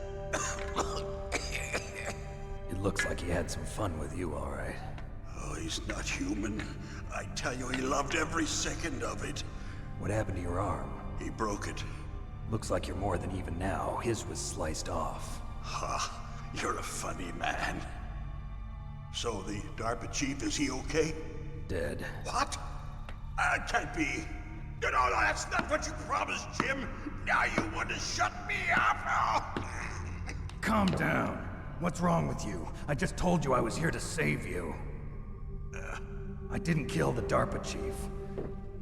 It looks like he had some fun with you, all right. Oh, he's not human. I tell you, he loved every second of it. What happened to your arm? He broke it. Looks like you're more than even now. His was sliced off. Ha, you're a funny man. So the DARPA chief, is he okay? Dead. What? Can't be. No, that's not what you promised, Jim. Now you want to shut me up? Calm down. What's wrong with you? I just told you I was here to save you. I didn't kill the DARPA chief.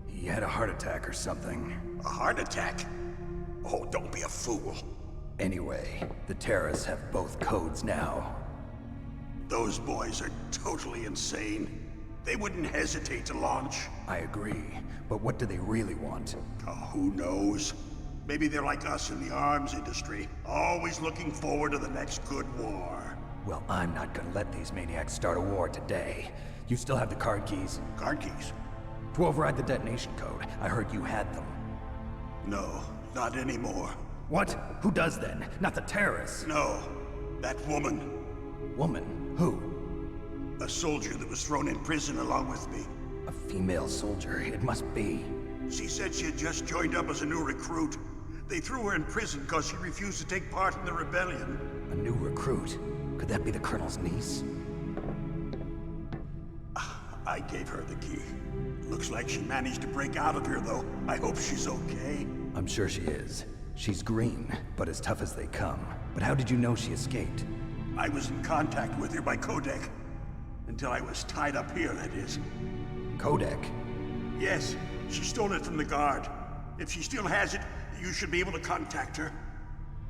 He had a heart attack or something. A heart attack? Oh, don't be a fool. Anyway, the terrorists have both codes now. Those boys are totally insane. They wouldn't hesitate to launch. I agree, but what do they really want? Oh, who knows? Maybe they're like us in the arms industry, always looking forward to the next good war. Well, I'm not gonna let these maniacs start a war today. You still have the card keys? Card keys? To override the detonation code. I heard you had them. No, not anymore. What? Who does then? Not the terrorists? No, that woman. Woman? Who? A soldier that was thrown in prison along with me. A female soldier, it must be. She said she had just joined up as a new recruit. They threw her in prison because she refused to take part in the rebellion. A new recruit? Could that be the Colonel's niece? I gave her the key. Looks like she managed to break out of here, though. I hope she's okay. I'm sure she is. She's green, but as tough as they come. But how did you know she escaped? I was in contact with her by codec. Until I was tied up here, that is. Codec? Yes, she stole it from the guard. If she still has it, you should be able to contact her.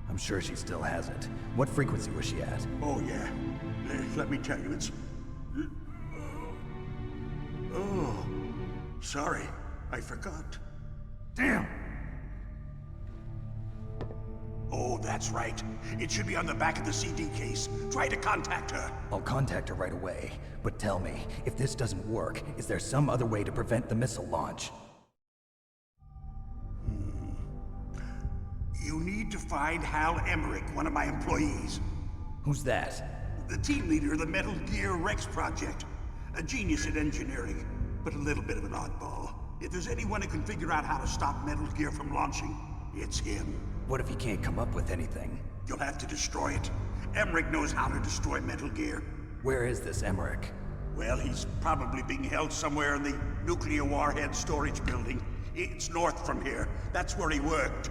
I'm sure she still has it. What frequency was she at? Oh, yeah. Let me tell you, it's... Oh, sorry. I forgot. Damn! Oh, that's right. It should be on the back of the CD case. Try to contact her. I'll contact her right away. But tell me, if this doesn't work, is there some other way to prevent the missile launch? You need to find Hal Emmerich, one of my employees. Who's that? The team leader of the Metal Gear Rex project. A genius at engineering, but a little bit of an oddball. If there's anyone who can figure out how to stop Metal Gear from launching, it's him. What if he can't come up with anything? You'll have to destroy it. Emmerich knows how to destroy Metal Gear. Where is this Emmerich? Well, he's probably being held somewhere in the nuclear warhead storage building. It's north from here. That's where he worked.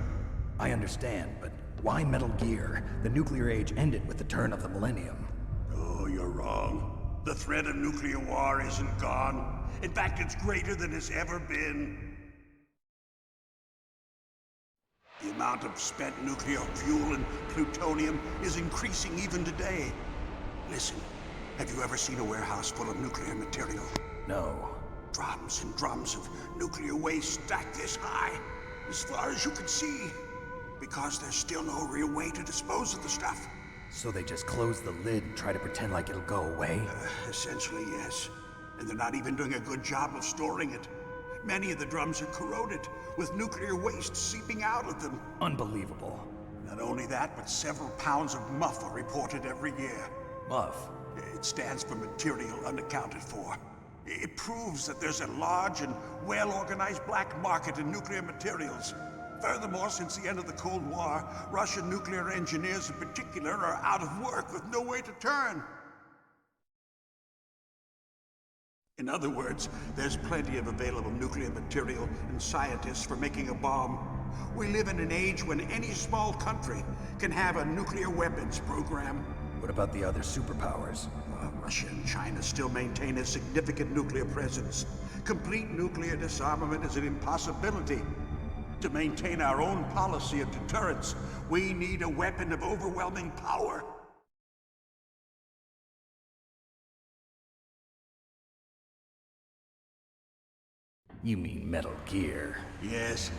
I understand, but why Metal Gear? The nuclear age ended with the turn of the millennium. Oh, you're wrong. The threat of nuclear war isn't gone. In fact, it's greater than it's ever been. The amount of spent nuclear fuel and plutonium is increasing even today. Listen, have you ever seen a warehouse full of nuclear material? No. Drums and drums of nuclear waste stacked this high, as far as you can see. Because there's still no real way to dispose of the stuff. So they just close the lid and try to pretend like it'll go away? Essentially, yes. And they're not even doing a good job of storing it. Many of the drums are corroded, with nuclear waste seeping out of them. Unbelievable. Not only that, but several pounds of MUF are reported every year. MUF? It stands for material unaccounted for. It proves that there's a large and well-organized black market in nuclear materials. Furthermore, since the end of the Cold War, Russian nuclear engineers in particular are out of work with no way to turn. In other words, there's plenty of available nuclear material and scientists for making a bomb. We live in an age when any small country can have a nuclear weapons program. What about the other superpowers? Russia and China still maintain a significant nuclear presence. Complete nuclear disarmament is an impossibility. To maintain our own policy of deterrence, we need a weapon of overwhelming power. You mean Metal Gear? Yes.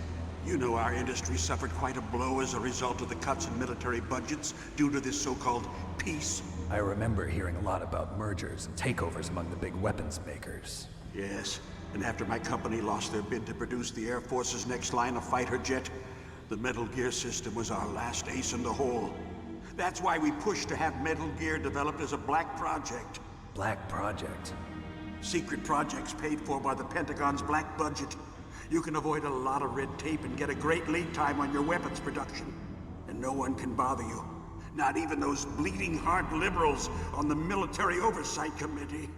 You know our industry suffered quite a blow as a result of the cuts in military budgets due to this so-called peace. I remember hearing a lot about mergers and takeovers among the big weapons makers. Yes, and after my company lost their bid to produce the Air Force's next line of fighter jet, the Metal Gear system was our last ace in the hole. That's why we pushed to have Metal Gear developed as a black project. Black project? Secret projects paid for by the Pentagon's black budget. You can avoid a lot of red tape and get a great lead time on your weapons production. And no one can bother you. Not even those bleeding heart liberals on the Military Oversight Committee.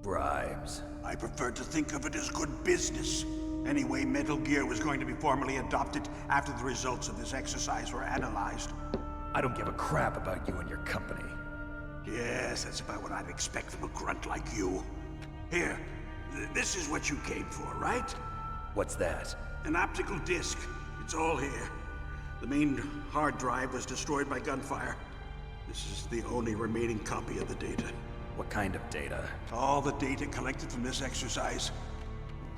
Bribes. I prefer to think of it as good business. Anyway, Metal Gear was going to be formally adopted after the results of this exercise were analyzed. I don't give a crap about you and your company. Yes, that's about what I'd expect from a grunt like you. Here, This is what you came for, right? What's that? An optical disc. It's all here. The main hard drive was destroyed by gunfire. This is the only remaining copy of the data. What kind of data? All the data collected from this exercise.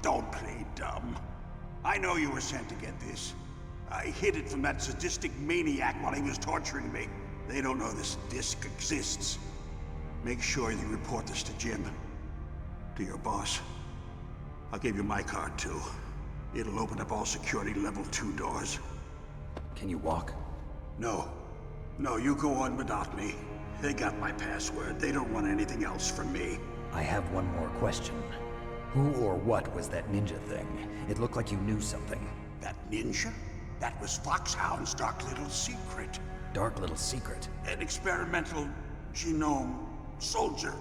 Don't play dumb. I know you were sent to get this. I hid it from that sadistic maniac while he was torturing me. They don't know this disc exists. Make sure you report this to Jim. To your boss. I'll give you my card too. It'll open up all security level 2 doors. Can you walk? No. No, you go on without me. They got my password. They don't want anything else from me. I have one more question. Who or what was that ninja thing? It looked like you knew something. That ninja? That was Foxhound's dark little secret. Dark little secret? An experimental genome soldier.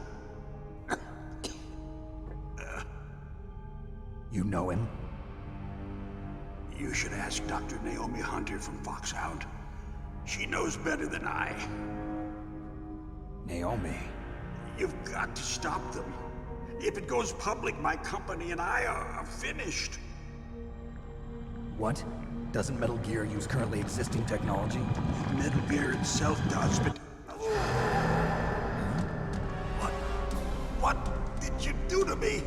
You know him? You should ask Dr. Naomi Hunter from Foxhound. She knows better than I. Naomi? You've got to stop them. If it goes public, my company and I are finished. What? Doesn't Metal Gear use currently existing technology? Metal Gear itself does, but... What did you do to me?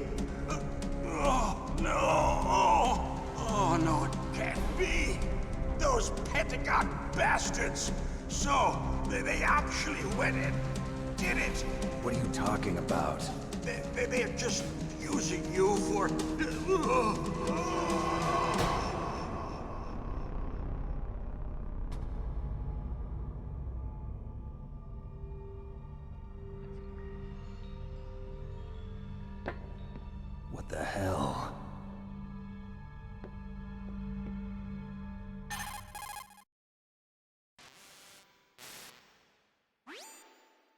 Oh, no. Oh, no, it can't be. Those Pentagon bastards. So, they actually went and did it. What are you talking about? They're just using you for... What the hell?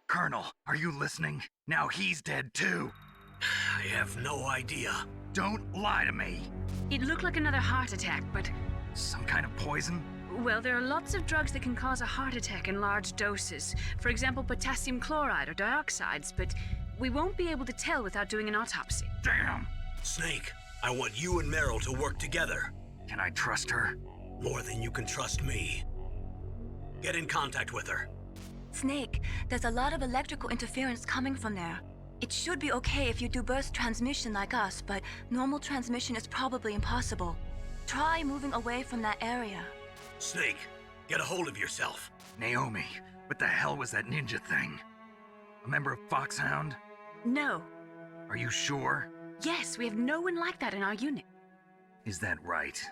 Colonel, are you listening? Now he's dead too. I have no idea. Don't lie to me. It looked like another heart attack, but... Some kind of poison? Well, there are lots of drugs that can cause a heart attack in large doses. For example, potassium chloride or dioxides, but we won't be able to tell without doing an autopsy. Damn! Snake, I want you and Meryl to work together. Can I trust her? More than you can trust me. Get in contact with her. Snake, there's a lot of electrical interference coming from there. It should be okay if you do burst transmission like us, but normal transmission is probably impossible. Try moving away from that area. Snake, get a hold of yourself. Naomi, what the hell was that ninja thing? A member of Foxhound? No. Are you sure? Yes, we have no one like that in our unit. Is that right?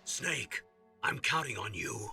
Snake, I'm counting on you.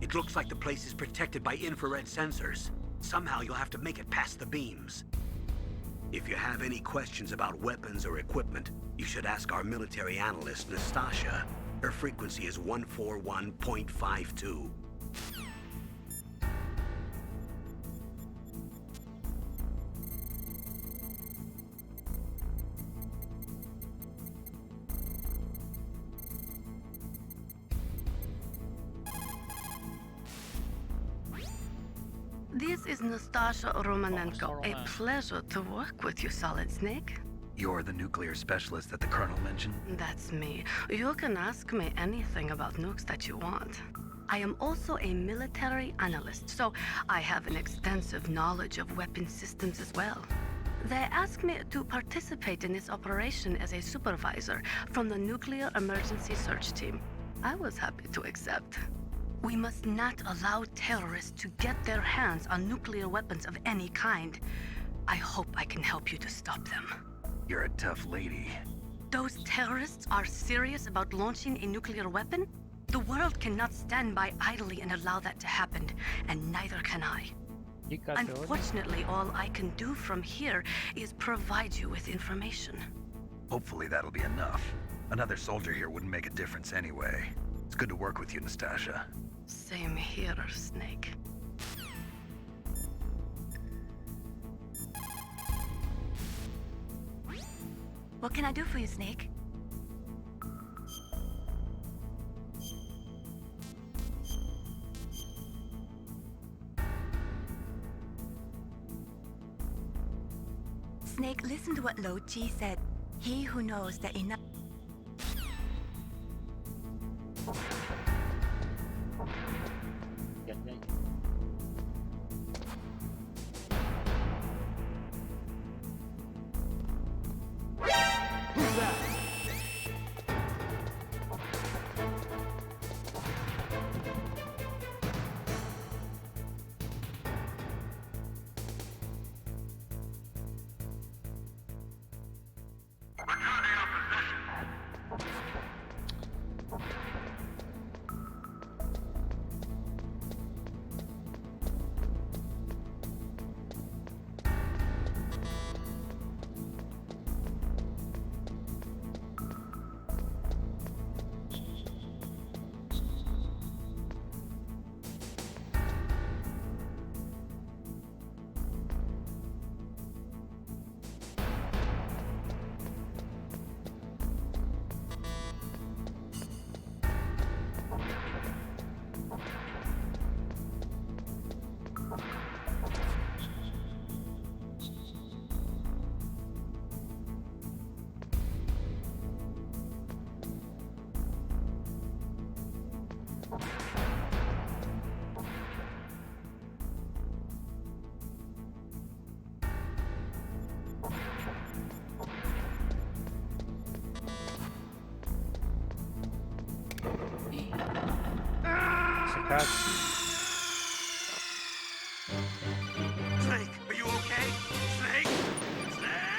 It looks like the place is protected by infrared sensors. Somehow you'll have to make it past the beams. If you have any questions about weapons or equipment, you should ask our military analyst, Nastasha. Her frequency is 141.52. This is Nastasha Romanenko. A pleasure to work with you, Solid Snake. You're the nuclear specialist that the Colonel mentioned? That's me. You can ask me anything about nukes that you want. I am also a military analyst, so I have an extensive knowledge of weapon systems as well. They asked me to participate in this operation as a supervisor from the Nuclear Emergency Search Team. I was happy to accept. We must not allow terrorists to get their hands on nuclear weapons of any kind. I hope I can help you to stop them. You're a tough lady. Those terrorists are serious about launching a nuclear weapon? The world cannot stand by idly and allow that to happen, and neither can I. Unfortunately, all I can do from here is provide you with information. Hopefully that'll be enough. Another soldier here wouldn't make a difference anyway. It's good to work with you, Nastasha. Same here, Snake. What can I do for you, Snake? Snake, listen to what Lo Chi said. He who knows that enough... Snake, are you okay? Snake? Snake!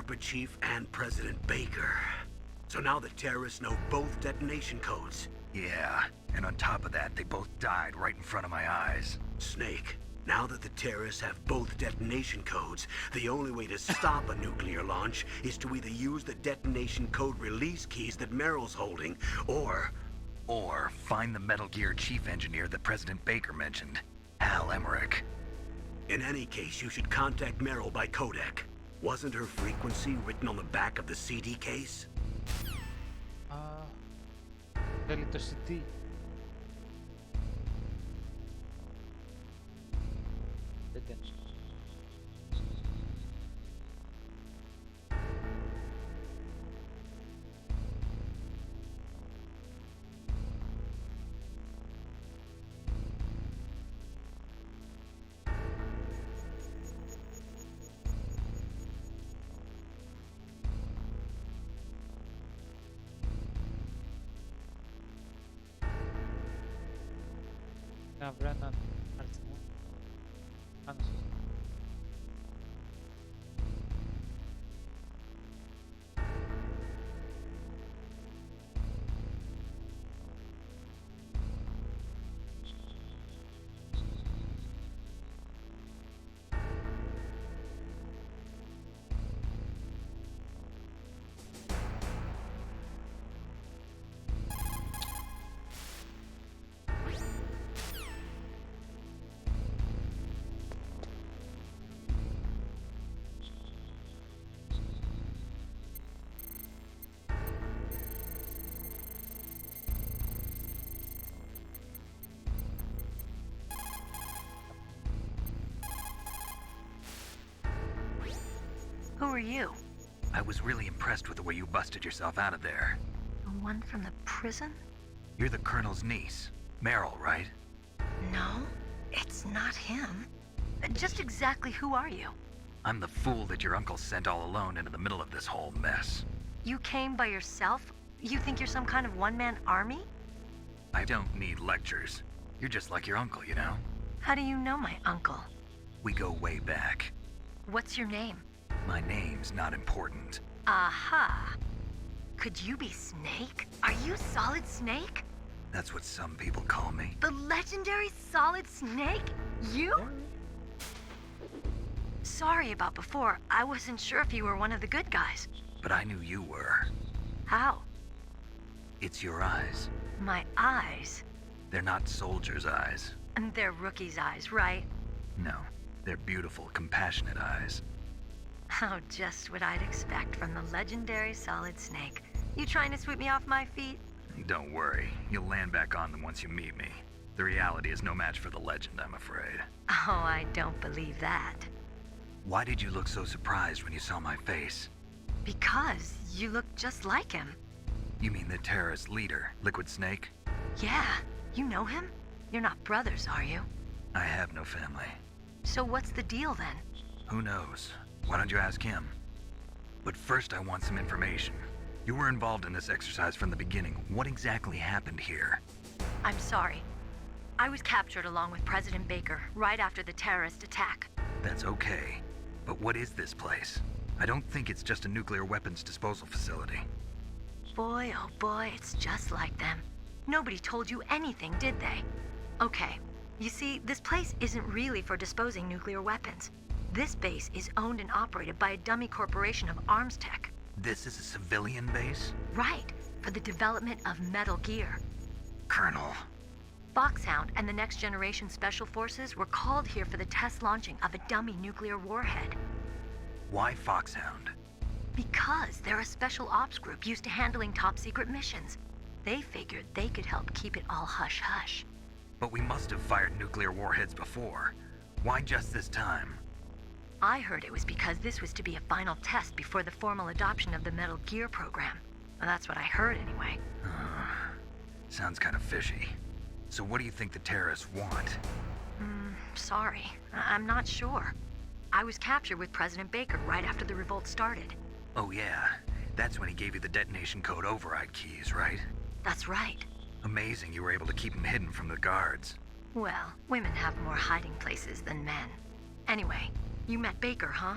DARPA chief and President Baker. So now the terrorists know both detonation codes. Yeah, and on top of that, they both died right in front of my eyes. Snake, now that the terrorists have both detonation codes, the only way to stop a nuclear launch is to either use the detonation code release keys that Meryl's holding, or find the Metal Gear chief engineer that President Baker mentioned, Hal Emmerich. In any case, you should contact Meryl by codec. Wasn't her frequency written on the back of the CD case? Θέλει το CD. Να βρω έναν αριθμό. Πάνω σας. Who are you? I was really impressed with the way you busted yourself out of there. The one from the prison? You're the Colonel's niece, Meryl, right? No, it's not him. Just exactly who are you? I'm the fool that your uncle sent all alone into the middle of this whole mess. You came by yourself? You think you're some kind of one-man army? I don't need lectures. You're just like your uncle, you know? How do you know my uncle? We go way back. What's your name? My name's not important. Aha. Could you be Snake? Are you Solid Snake? That's what some people call me. The legendary Solid Snake? You? Sorry about before. I wasn't sure if you were one of the good guys. But I knew you were. How? It's your eyes. My eyes? They're not soldiers' eyes. And they're rookies' eyes, right? No, they're beautiful, compassionate eyes. Oh, just what I'd expect from the legendary Solid Snake. You trying to sweep me off my feet? Don't worry, you'll land back on them once you meet me. The reality is no match for the legend, I'm afraid. Oh, I don't believe that. Why did you look so surprised when you saw my face? Because you look just like him. You mean the terrorist leader, Liquid Snake? Yeah, you know him? You're not brothers, are you? I have no family. So what's the deal then? Who knows? Why don't you ask him? But first I want some information. You were involved in this exercise from the beginning. What exactly happened here? I'm sorry. I was captured along with President Baker right after the terrorist attack. That's okay. But what is this place? I don't think it's just a nuclear weapons disposal facility. Boy, oh boy, it's just like them. Nobody told you anything, did they? Okay, you see, this place isn't really for disposing nuclear weapons. This base is owned and operated by a dummy corporation of arms tech. This is a civilian base? Right, for the development of Metal Gear. Colonel. Foxhound and the Next Generation Special Forces were called here for the test launching of a dummy nuclear warhead. Why Foxhound? Because they're a special ops group used to handling top-secret missions. They figured they could help keep it all hush-hush. But we must have fired nuclear warheads before. Why just this time? I heard it was because this was to be a final test before the formal adoption of the Metal Gear program. Well, that's what I heard anyway. Sounds kind of fishy. So what do you think the terrorists want? Sorry. I'm not sure. I was captured with President Baker right after the revolt started. Oh yeah, that's when he gave you the detonation code override keys, right? That's right. Amazing you were able to keep him hidden from the guards. Well, women have more hiding places than men. Anyway, you met Baker, huh?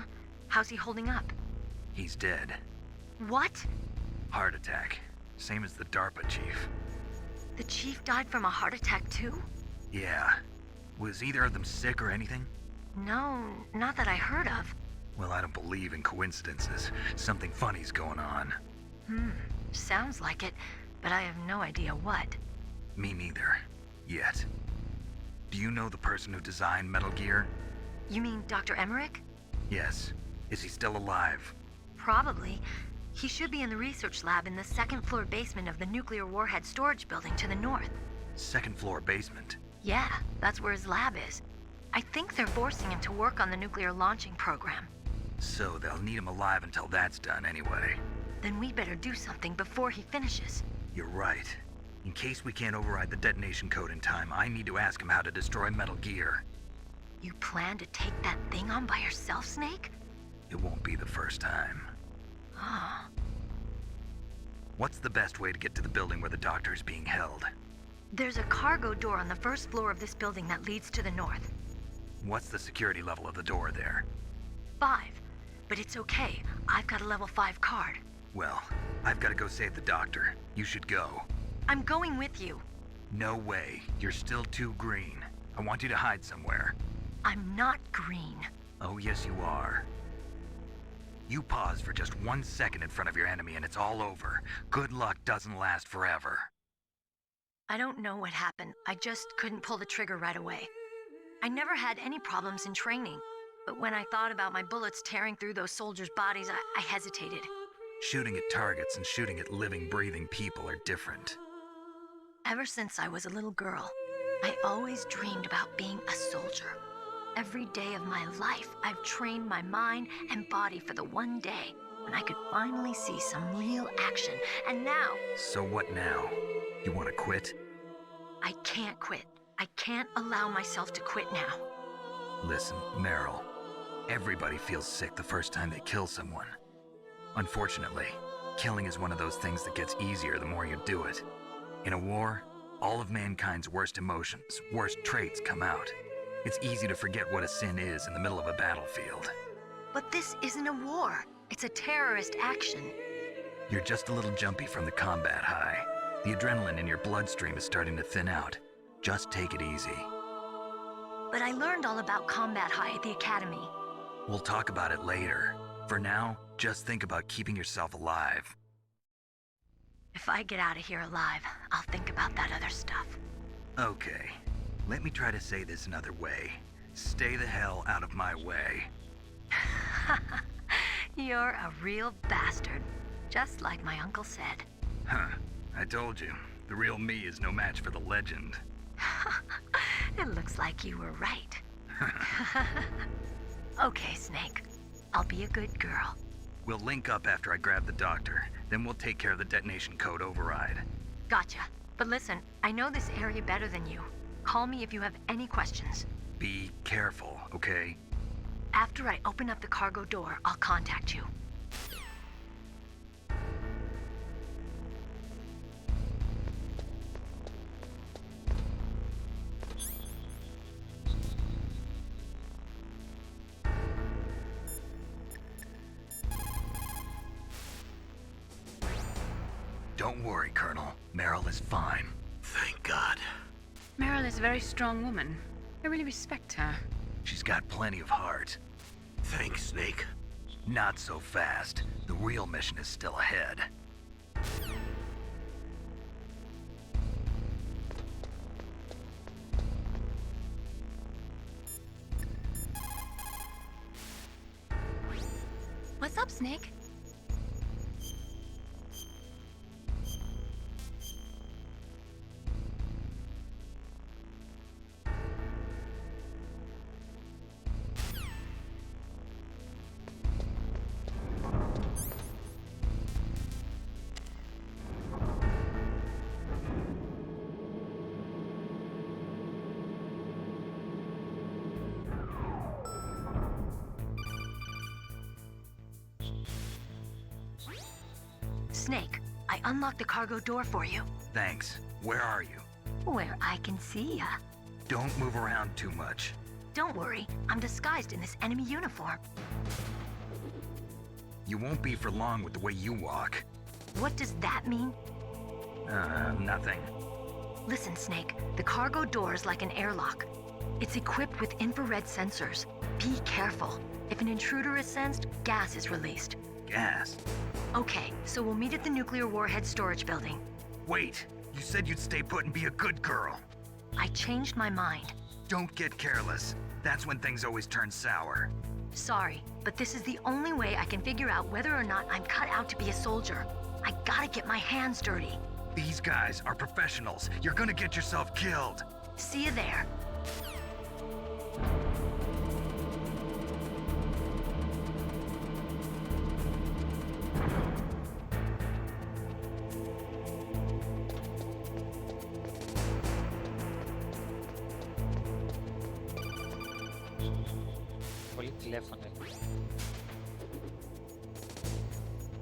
How's he holding up? He's dead. What? Heart attack. Same as the DARPA chief. The chief died from a heart attack too? Yeah. Was either of them sick or anything? No, not that I heard of. Well, I don't believe in coincidences. Something funny's going on. Sounds like it, but I have no idea what. Me neither. Yet. Do you know the person who designed Metal Gear? You mean Dr. Emmerich? Yes. Is he still alive? Probably. He should be in the research lab in the second-floor basement of the nuclear warhead storage building to the north. Second-floor basement? Yeah, that's where his lab is. I think they're forcing him to work on the nuclear launching program. So they'll need him alive until that's done anyway. Then we better do something before he finishes. You're right. In case we can't override the detonation code in time, I need to ask him how to destroy Metal Gear. You plan to take that thing on by yourself, Snake? It won't be the first time. Oh. What's the best way to get to the building where the doctor is being held? There's a cargo door on the first floor of this building that leads to the north. What's the security level of the door there? 5. But it's okay. I've got a level 5 card. Well, I've got to go save the doctor. You should go. I'm going with you. No way. You're still too green. I want you to hide somewhere. I'm not green. Oh, yes you are. You pause for just 1 second in front of your enemy and it's all over. Good luck doesn't last forever. I don't know what happened. I just couldn't pull the trigger right away. I never had any problems in training, but when I thought about my bullets tearing through those soldiers' bodies, I hesitated. Shooting at targets and shooting at living, breathing people are different. Ever since I was a little girl, I always dreamed about being a soldier. Every day of my life, I've trained my mind and body for the one day when I could finally see some real action, and now... So what now? You want to quit? I can't quit. I can't allow myself to quit now. Listen, Meryl. Everybody feels sick the first time they kill someone. Unfortunately, killing is one of those things that gets easier the more you do it. In a war, all of mankind's worst emotions, worst traits come out. It's easy to forget what a sin is in the middle of a battlefield. But this isn't a war. It's a terrorist action. You're just a little jumpy from the combat high. The adrenaline in your bloodstream is starting to thin out. Just take it easy. But I learned all about combat high at the academy. We'll talk about it later. For now, just think about keeping yourself alive. If I get out of here alive, I'll think about that other stuff. Okay. Let me try to say this another way. Stay the hell out of my way. You're a real bastard. Just like my uncle said. Huh. I told you. The real me is no match for the legend. It looks like you were right. Okay, Snake. I'll be a good girl. We'll link up after I grab the doctor. Then we'll take care of the detonation code override. Gotcha. But listen, I know this area better than you. Call me if you have any questions. Be careful, okay? After I open up the cargo door, I'll contact you. Don't worry, Colonel. Meryl is fine. Thank God. Meryl is a very strong woman. I really respect her. She's got plenty of heart. Thanks, Snake. Not so fast. The real mission is still ahead. What's up, Snake? Snake, I unlocked the cargo door for you. Thanks. Where are you? Where I can see ya. Don't move around too much. Don't worry, I'm disguised in this enemy uniform. You won't be for long with the way you walk. What does that mean? Nothing. Listen, Snake, the cargo door is like an airlock. It's equipped with infrared sensors. Be careful. If an intruder is sensed, gas is released. Gas? Okay, so we'll meet at the nuclear warhead storage building. Wait, you said you'd stay put and be a good girl. I changed my mind. Don't get careless. That's when things always turn sour. Sorry, but this is the only way I can figure out whether or not I'm cut out to be a soldier. I gotta get my hands dirty. These guys are professionals. You're gonna get yourself killed. See you there.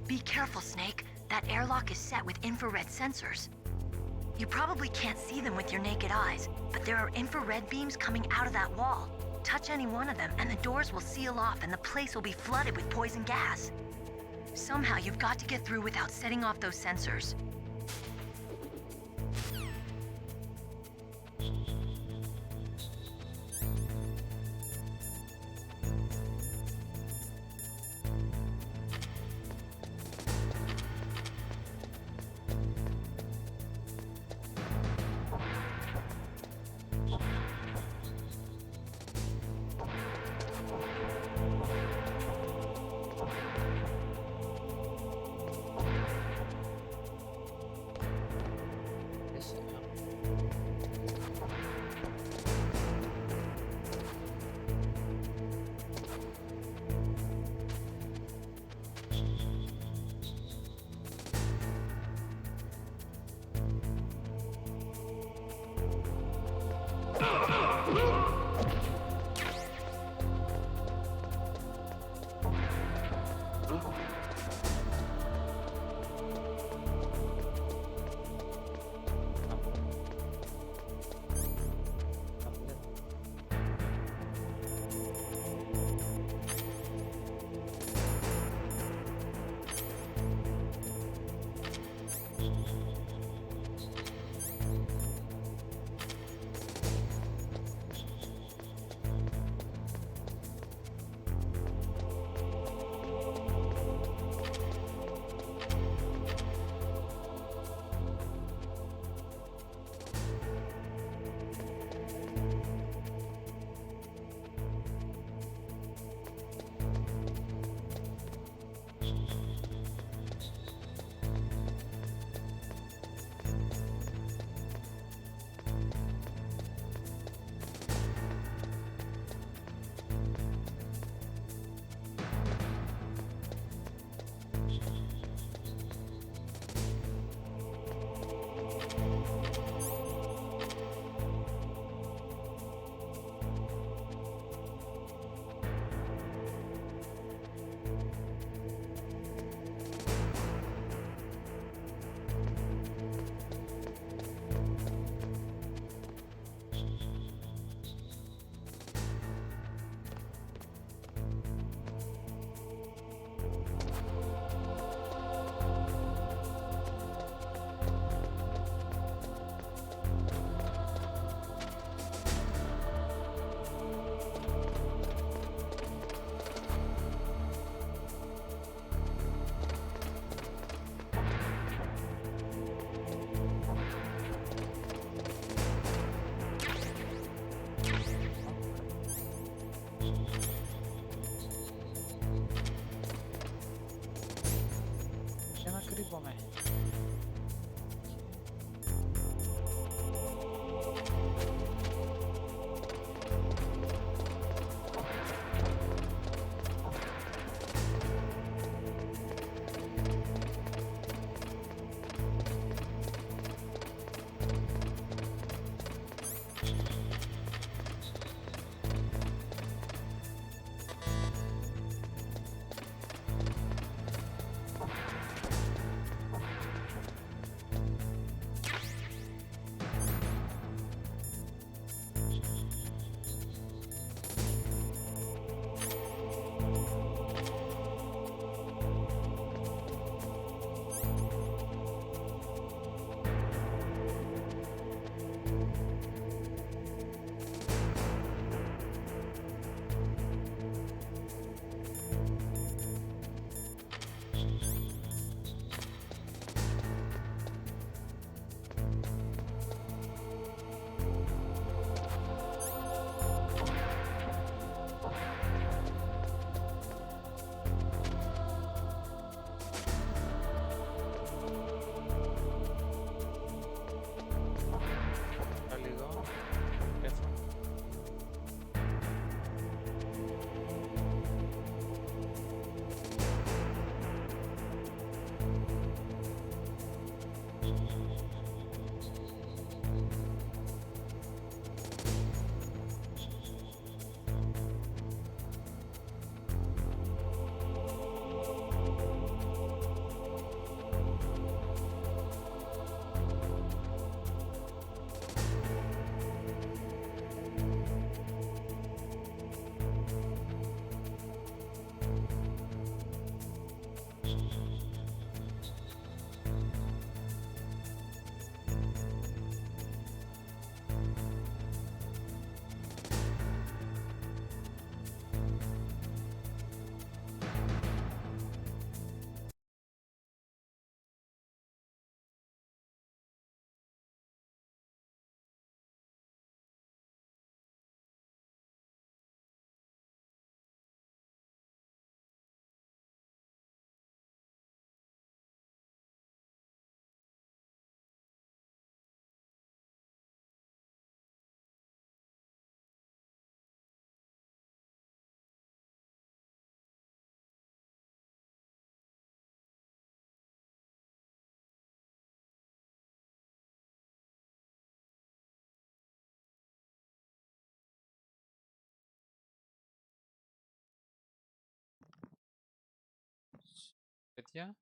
Be careful, Snake. That airlock is set with infrared sensors. You probably can't see them with your naked eyes, but there are infrared beams coming out of that wall. Touch any one of them and the doors will seal off and the place will be flooded with poison gas. Somehow you've got to get through without setting off those sensors. Παιδιά.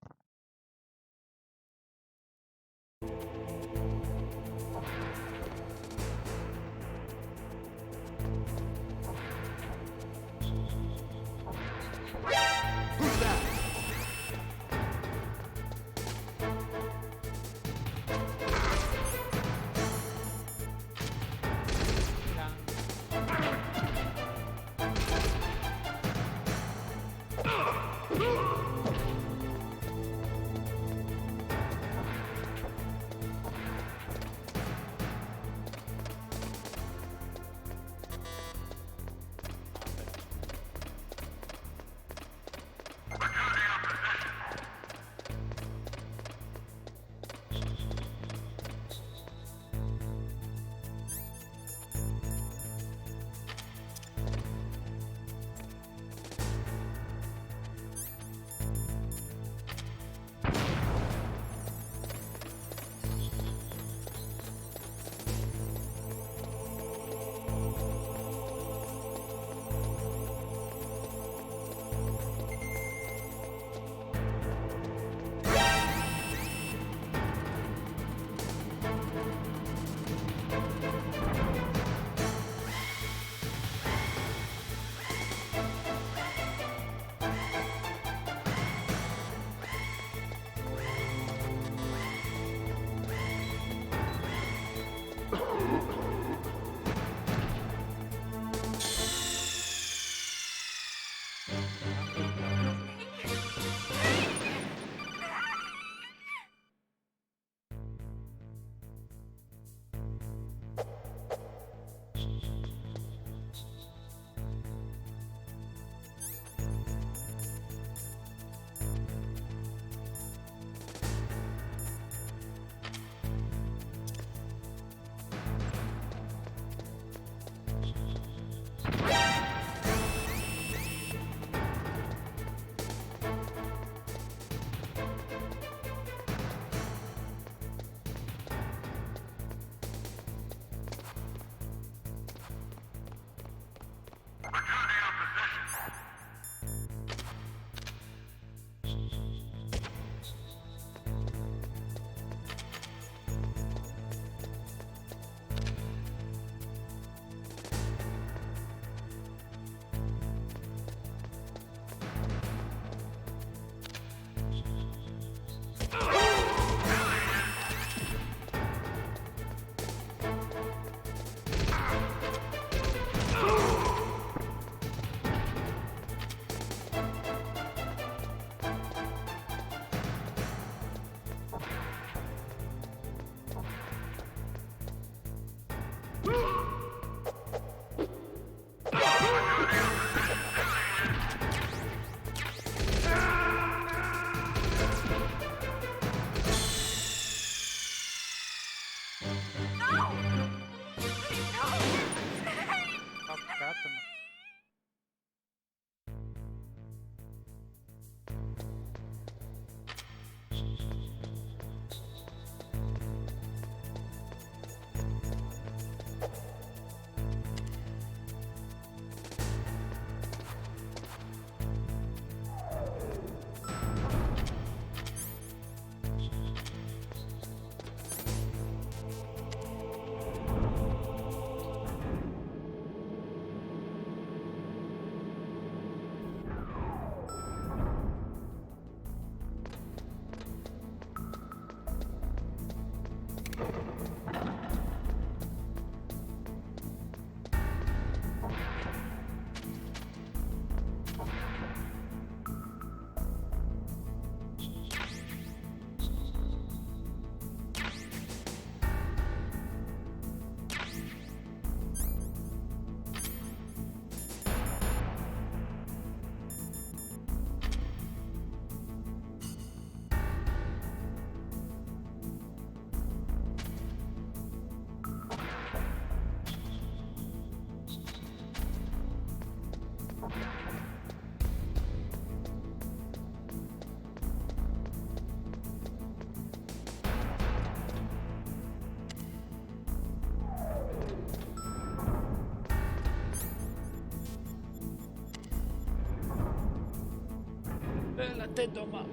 La tête d'Oma.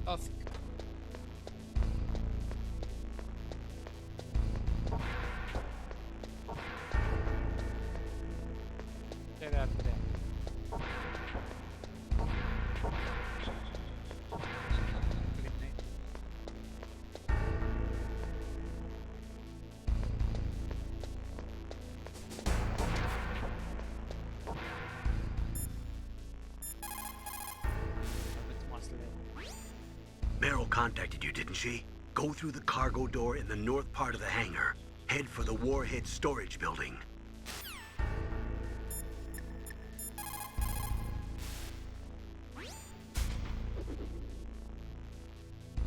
Off. Meryl contacted you, didn't she? Go through the cargo door in the north part of the hangar. Head for the warhead storage building.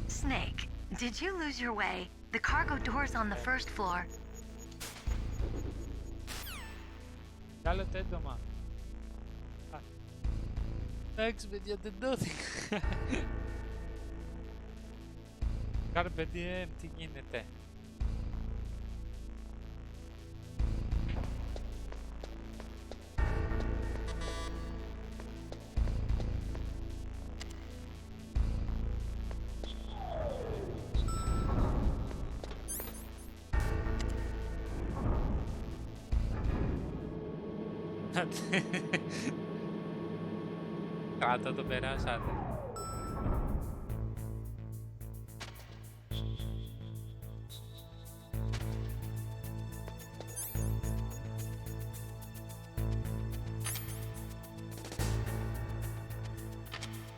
Snake, did you lose your way? The cargo door's on the first floor. Καλό τέντομα. Εντάξει παιδιά, δεν δόθηκα. Carpe diem, τι γίνεται. Κάτω το περάσατε.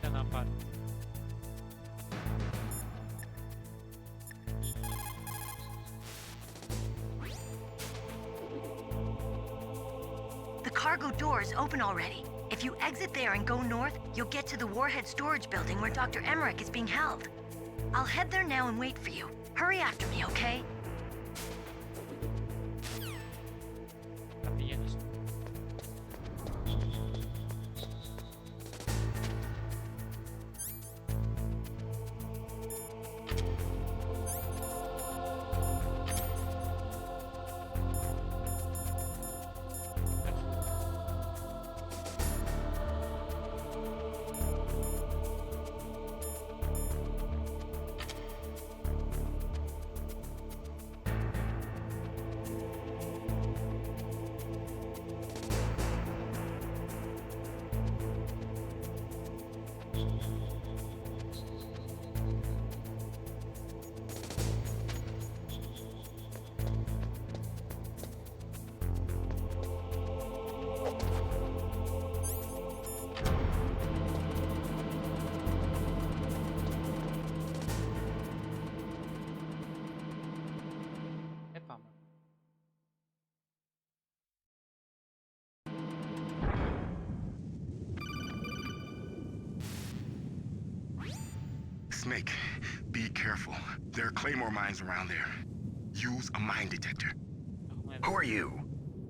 Για να πάρω. The cargo door is open already. If you exit there and go north, you'll get to the warhead storage building where Dr. Emmerich is being held. I'll head there now and wait for you. Hurry after me, okay? Snake, be careful. There are claymore mines around there. Use a mine detector. Who are you?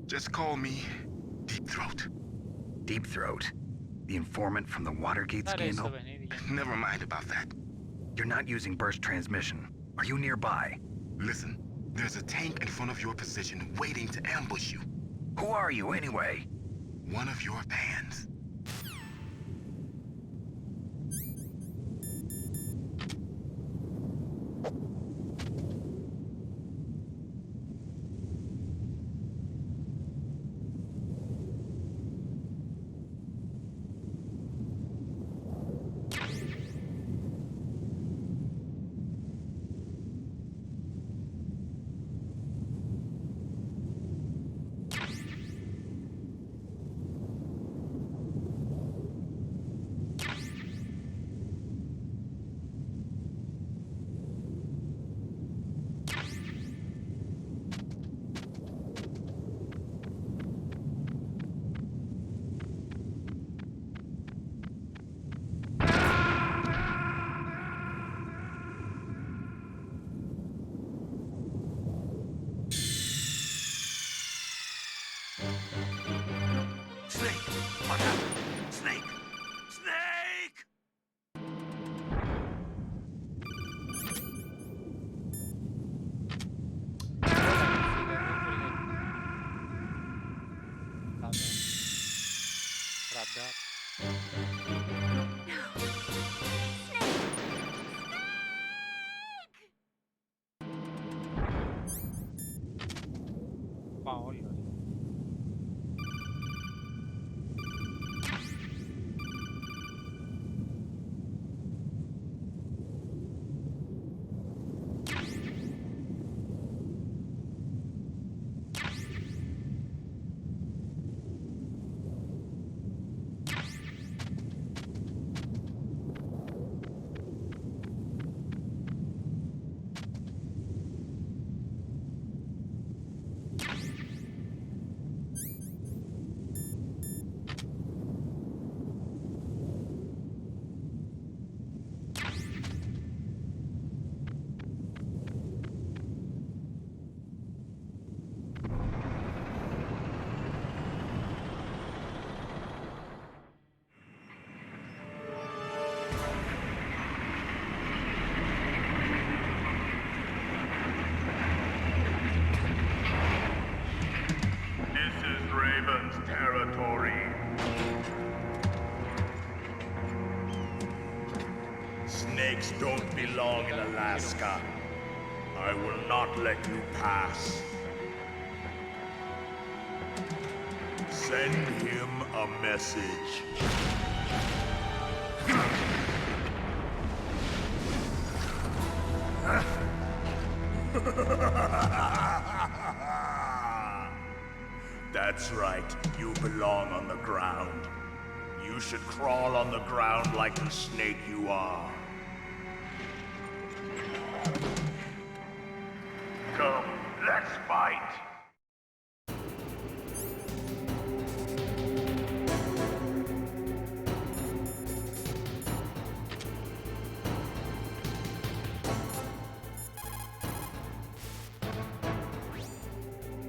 Just call me Deep Throat. Deep Throat? The informant from the Watergate scandal? Never mind about that. You're not using burst transmission. Are you nearby? Listen, there's a tank in front of your position waiting to ambush you. Who are you anyway? One of your fans. snakes don't belong in Alaska. I will not let you pass. Send him a message. That's right, you belong on the ground. You should crawl on the ground like the snake you are. Come, let's fight!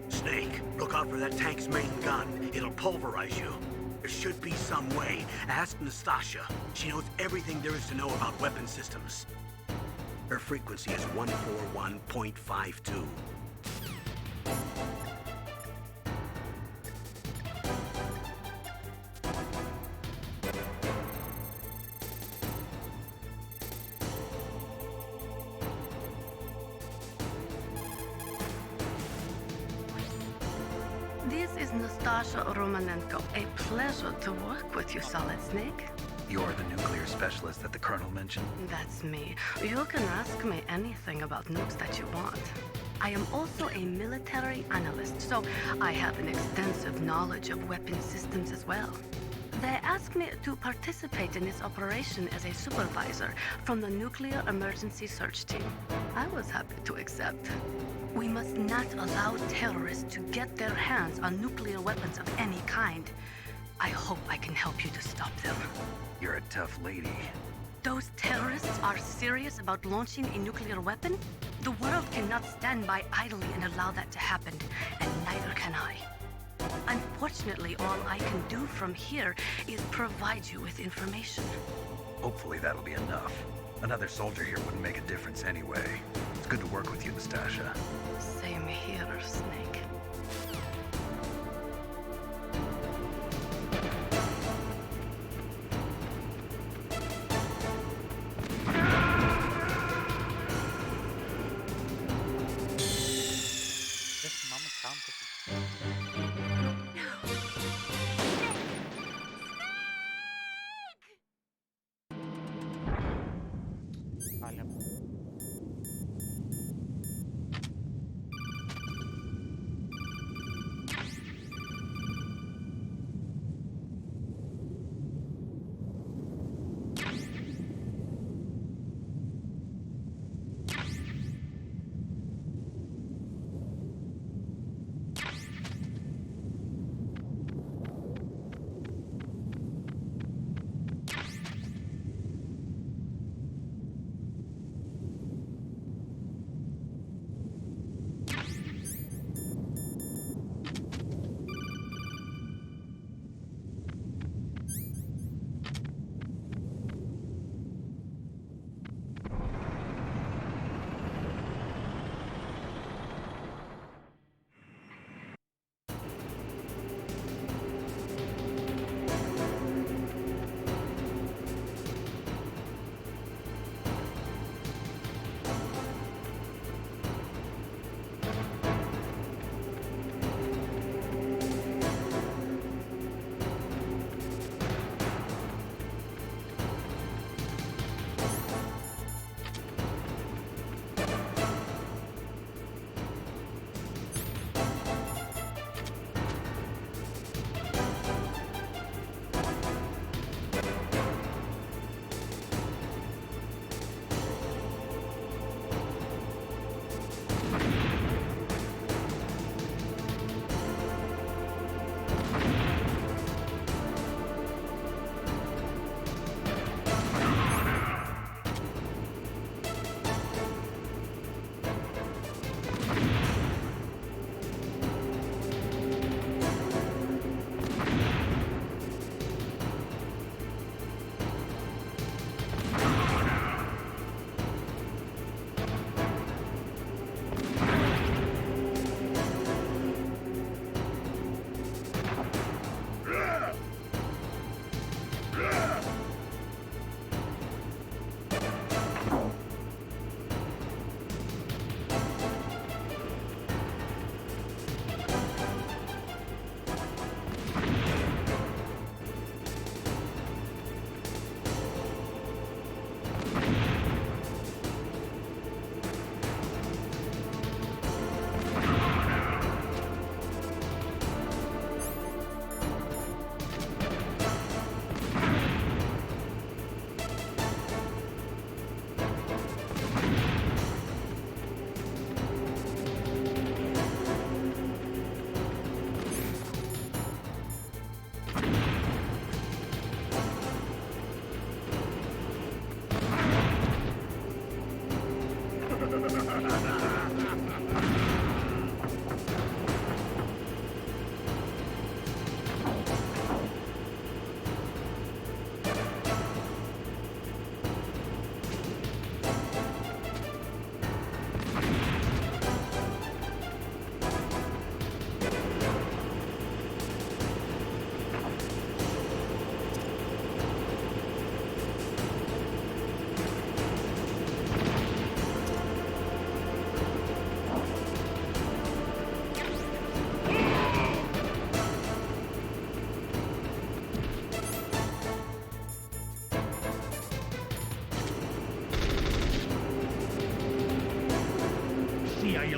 Snake, look out for that tank's main gun. It'll pulverize you. There should be some way. Ask Nastasha. She knows everything there is to know about weapon systems. Her frequency is 141.52. This is Nastasha Romanenko. A pleasure to work with you, Solid Snake. You're the nuclear specialist that the Colonel mentioned? That's me. You can ask me anything about nukes that you want. I am also a military analyst, so I have an extensive knowledge of weapon systems as well. They asked me to participate in this operation as a supervisor from the Nuclear Emergency Search Team. I was happy to accept. We must not allow terrorists to get their hands on nuclear weapons of any kind. I hope I can help you to stop them. You're a tough lady. Those terrorists are serious about launching a nuclear weapon? The world cannot stand by idly and allow that to happen, and neither can I. Unfortunately, all I can do from here is provide you with information. Hopefully that'll be enough. Another soldier here wouldn't make a difference anyway. It's good to work with you, Nastasha. Same here, Snake. This mama counted. Vale.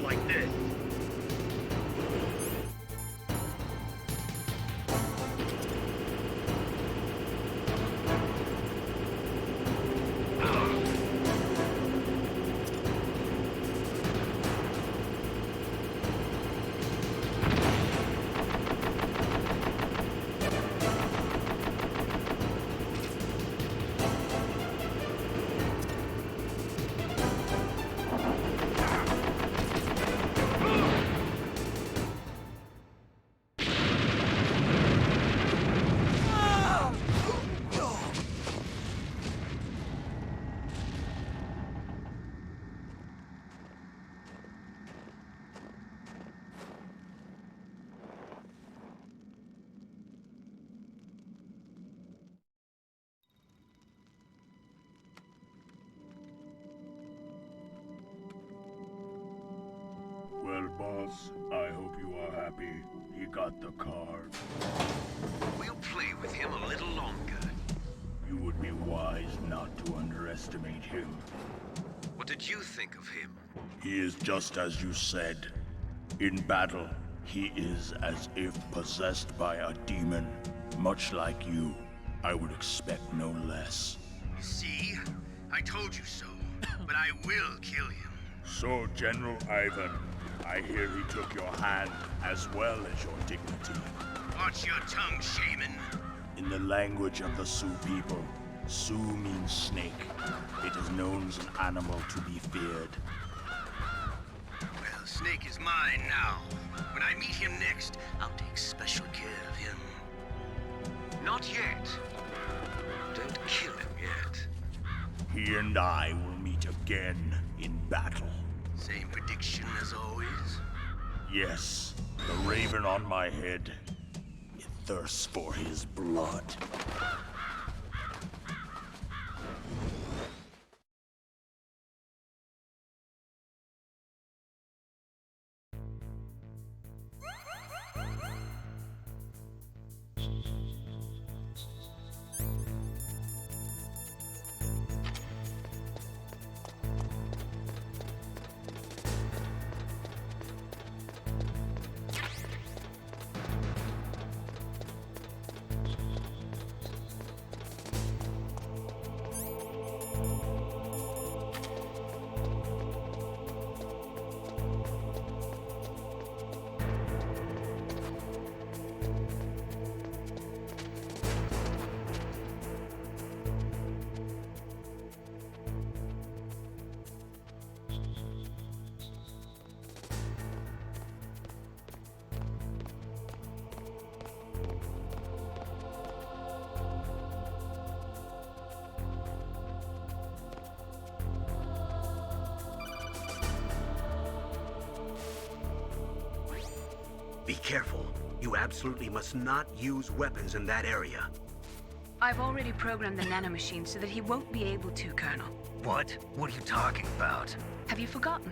like this. Well, boss, I hope you are happy. He got the card. We'll play with him a little longer. You would be wise not to underestimate him. What did you think of him? He is just as you said. In battle, he is as if possessed by a demon. Much like you, I would expect no less. See? I told you so. But I will kill him. So, General Ivan, I hear he took your hand as well as your dignity. Watch your tongue, shaman. In the language of the Sioux people, Sioux means snake. It is known as an animal to be feared. Well, Snake is mine now. When I meet him next, I'll take special care of him. Not yet. Don't kill him yet. He and I will meet again in battle. Same prediction as always? Yes, the raven on my head. It thirsts for his blood. Be careful. You absolutely must not use weapons in that area. I've already programmed the nanomachine so that he won't be able to, Colonel. What? What are you talking about? Have you forgotten?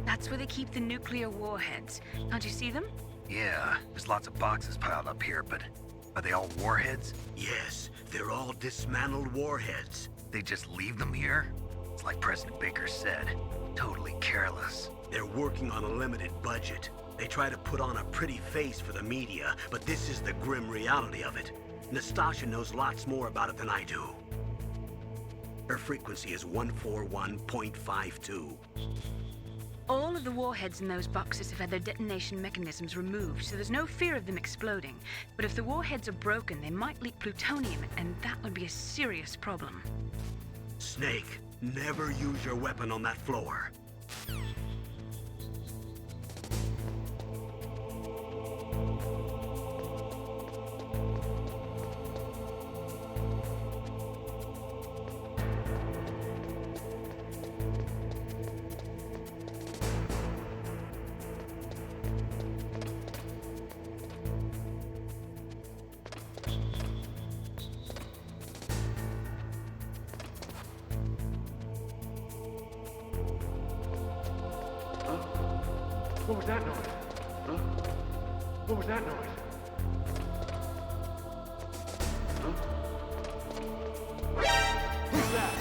That's where they keep the nuclear warheads. Can't you see them? Yeah, there's lots of boxes piled up here, but are they all warheads? Yes, they're all dismantled warheads. They just leave them here? It's like President Baker said, totally careless. They're working on a limited budget. They try to put on a pretty face for the media, but this is the grim reality of it. Nastasha knows lots more about it than I do. Her frequency is 141.52. All of the warheads in those boxes have had their detonation mechanisms removed, so there's no fear of them exploding. But if the warheads are broken, they might leak plutonium, and that would be a serious problem. Snake, never use your weapon on that floor. What was that noise? Huh? What was that noise? Huh? Who's that?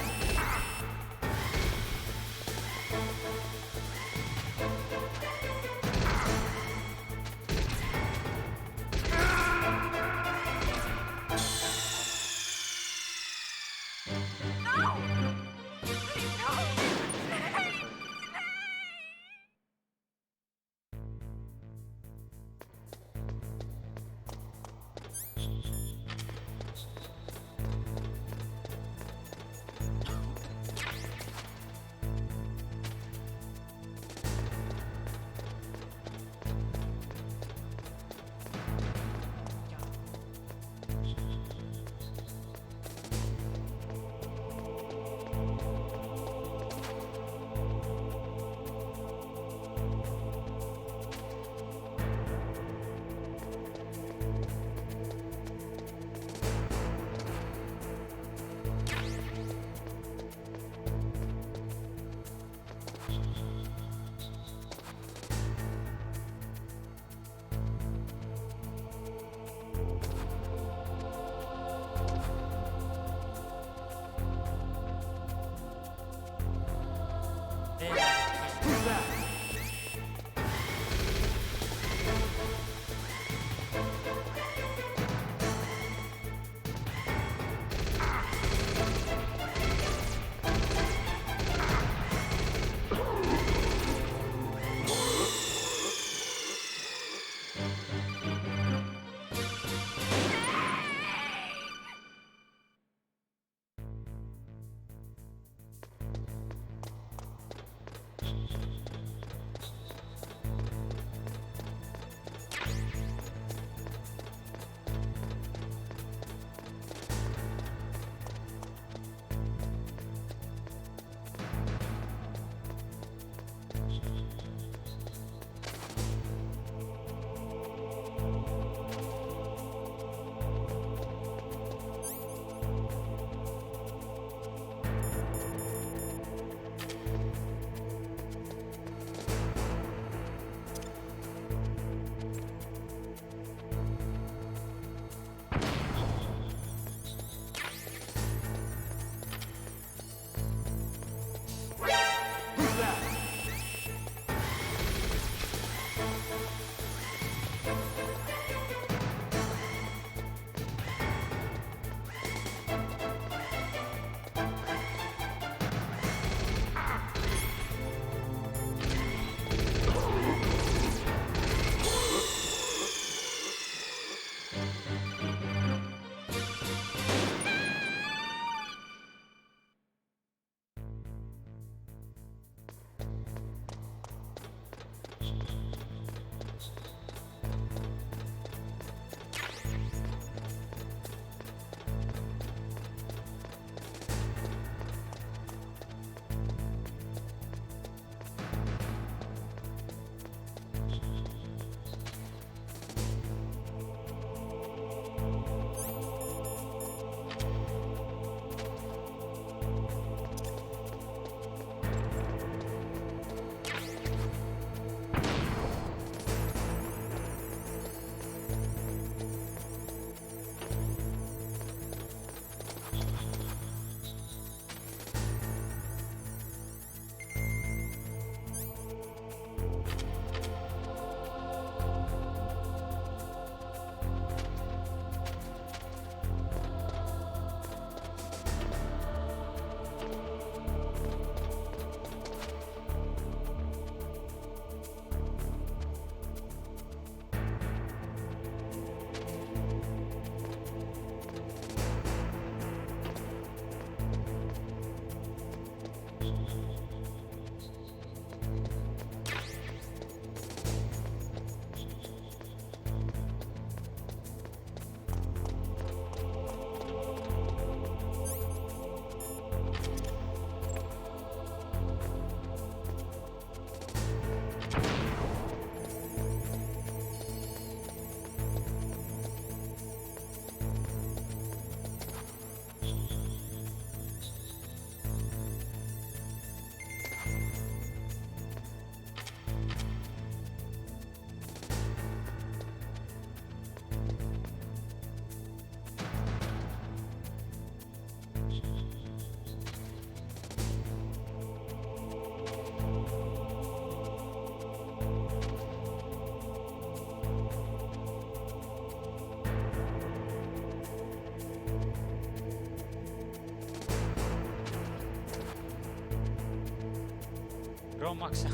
Ρώμαξα.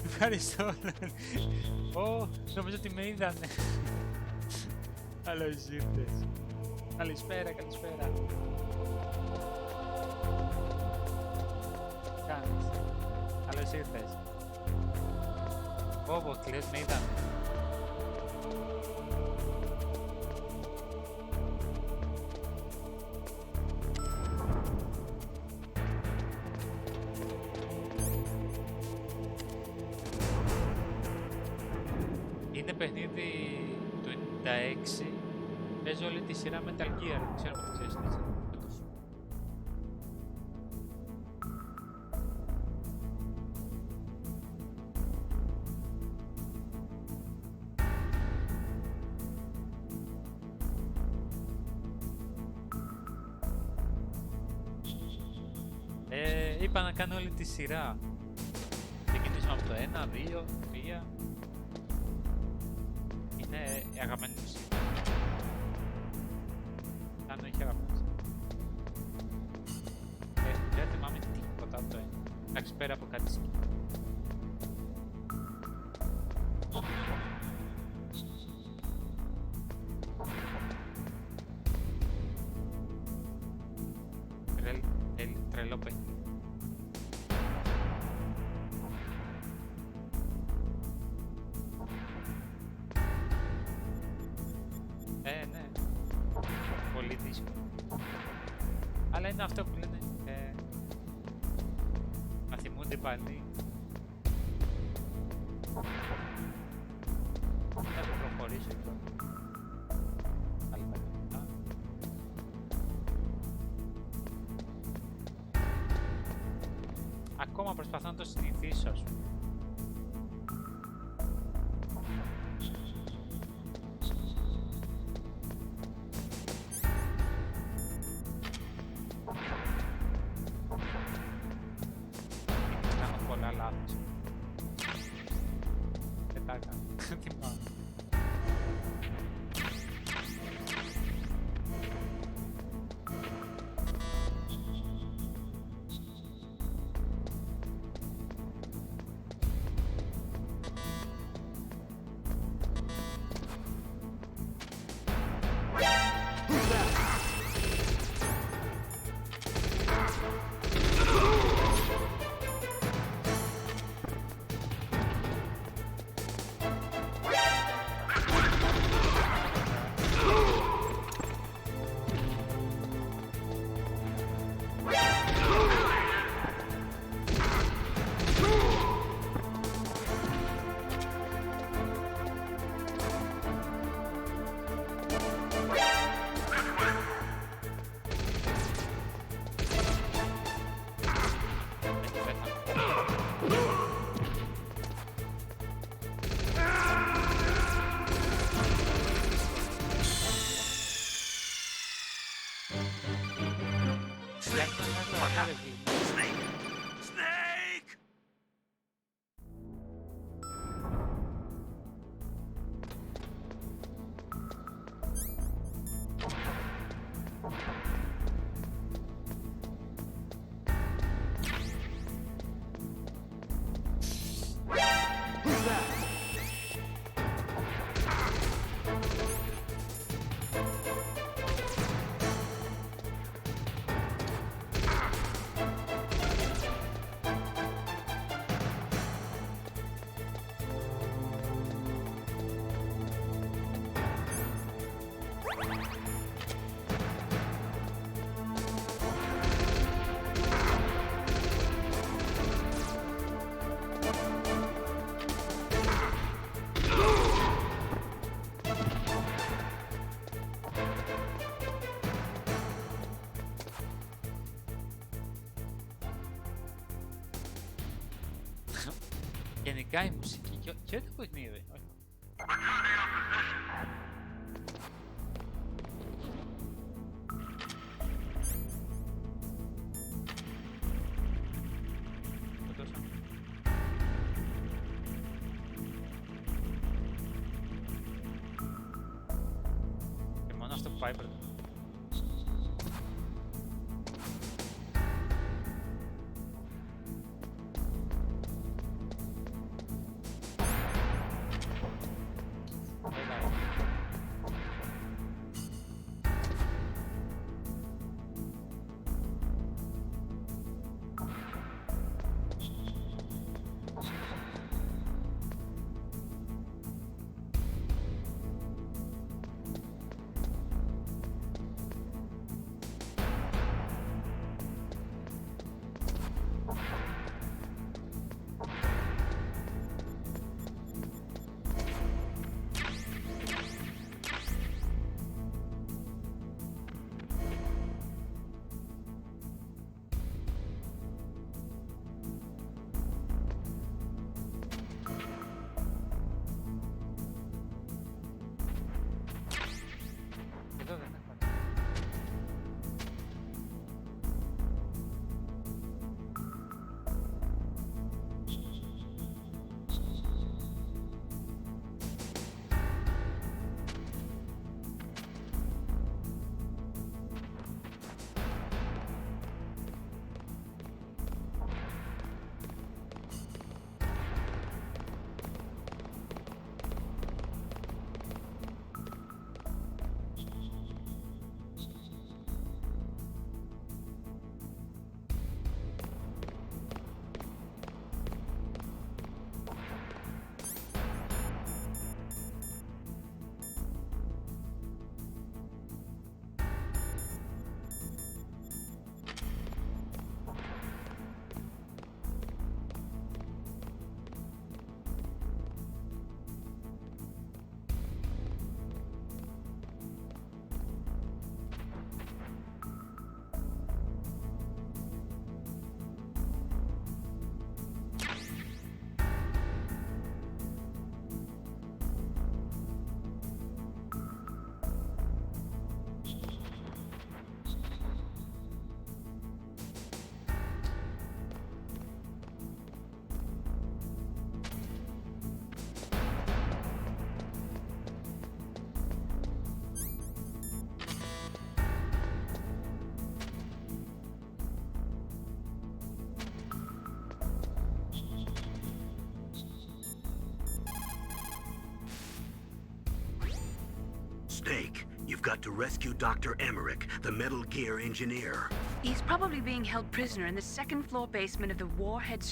Ευχαριστώ. Ω, νομίζω ότι με είδανε. Καλώς ήρθες. Καλησπέρα, καλησπέρα. Τι κάνεις? Καλώς ήρθες. Ω, κλαις με είδανε. Είναι παιχνίδι του 96. Παίζω όλη τη σειρά Metal Gear. Δεν ξέρω αν το ξέρεις. Είπα να κάνω όλη τη σειρά. Ξεκινήσουμε από το 1, 2, 3. Είναι αγαπημένη μου σειρά. Αν όχι αγαπημένη σειρά. Δεν θυμάμαι τίποτα από το 1. Εντάξει, πέρα από κάτι σκηνή. Τρελό παιχνίδι. Ναι. Πολύ δύσκολο. Αλλά είναι αυτό που λένε. Να θυμούνται πάλι. Θα το προχωρήσω τώρα. Ακόμα προσπαθώ να το συνηθίσω, ας πούμε. Κάνω πολλά λάθη. Δεν τα έκανα. Θυμάμαι. Γενικά η μουσική και ό,τι παιχνίδι. Και μόνο αυτό που πάει πρώτα. Snake, you've got to rescue Dr. Emmerich, the Metal Gear engineer. He's probably being held prisoner in the second-floor basement of the Warhead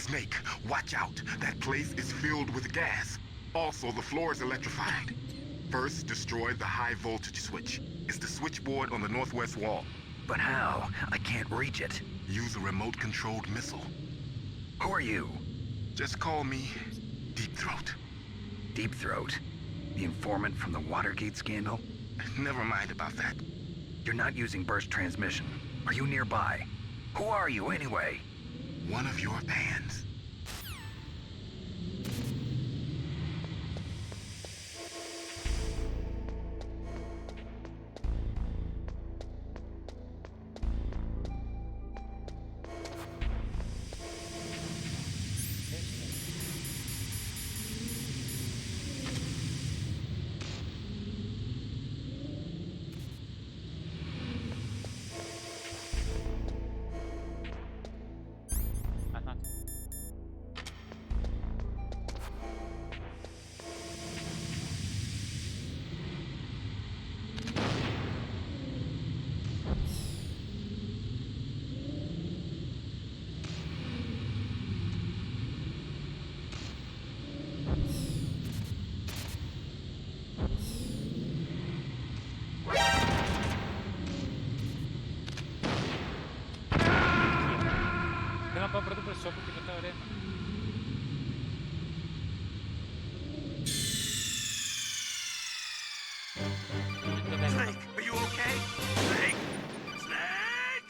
Snake, watch out. That place is filled with gas. Also, the floor is electrified. First, destroy the high voltage switch. It's the switchboard on the northwest wall. But how? I can't reach it. Use a remote-controlled missile. Who are you? Just call me Deep Throat. Deep Throat? The informant from the Watergate scandal? Never mind about that. You're not using burst transmission. Are you nearby? Who are you, anyway? One of your fans. Kenapa berdua aku tidak tahu deh. Snake, are you okay? Snake! Snake!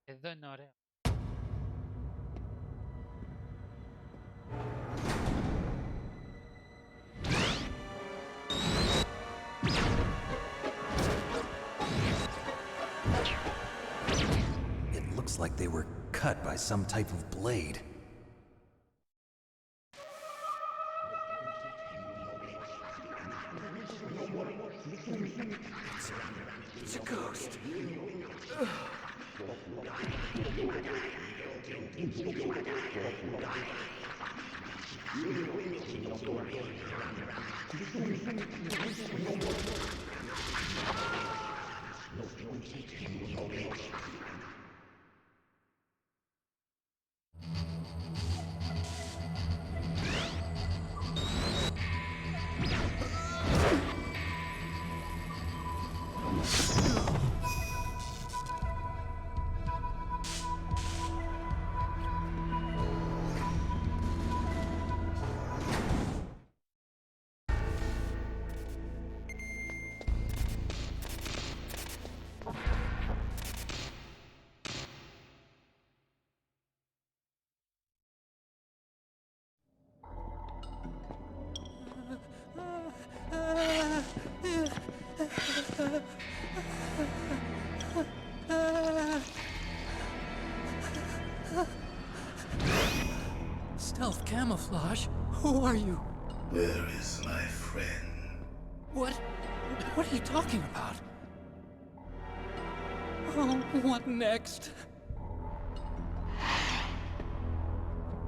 Εδώ είναι ωραίο. It looks like they were cut by some type of blade. It's a ghost. Stealth camouflage? Who are you? Where is my friend? What are you talking about? Oh, what next?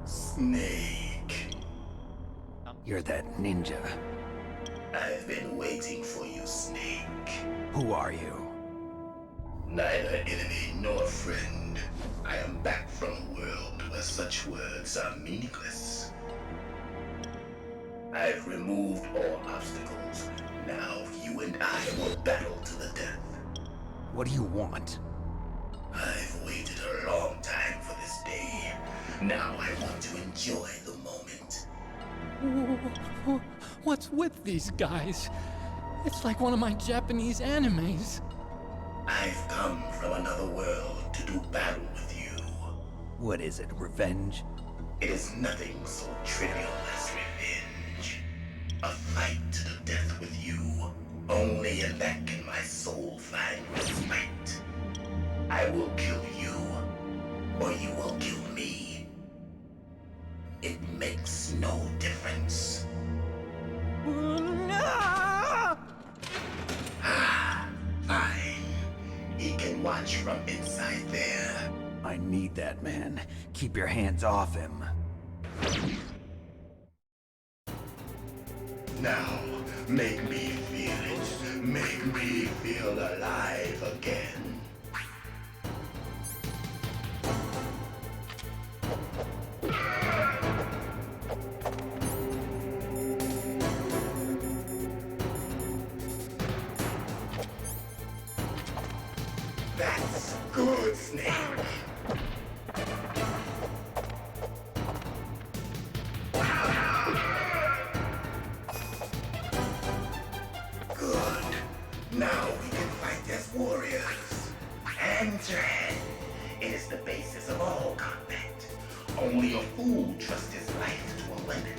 Snake. You're that ninja. I've been waiting for you, Snake. Who are you? Neither enemy nor friend. I am back from a world where such words are meaningless. I've removed all obstacles. Now you and I will battle to the death. What do you want? I've waited a long time for this day. Now I want to enjoy the moment. What's with these guys? It's like one of my Japanese animes. I've come from another world to do battle with you. What is it, revenge? It is nothing so trivial as revenge. A fight to the death with you. Only in that can my soul find respite. I will kill you, or you will kill me. It makes no difference. Fine. He can watch from inside there. I need that man. Keep your hands off him. Now, make me feel it. Make me feel alive again. That's good, Snake. Good. Now we can fight as warriors. Hand to hand. It is the basis of all combat. Only a fool trusts his life to a weapon.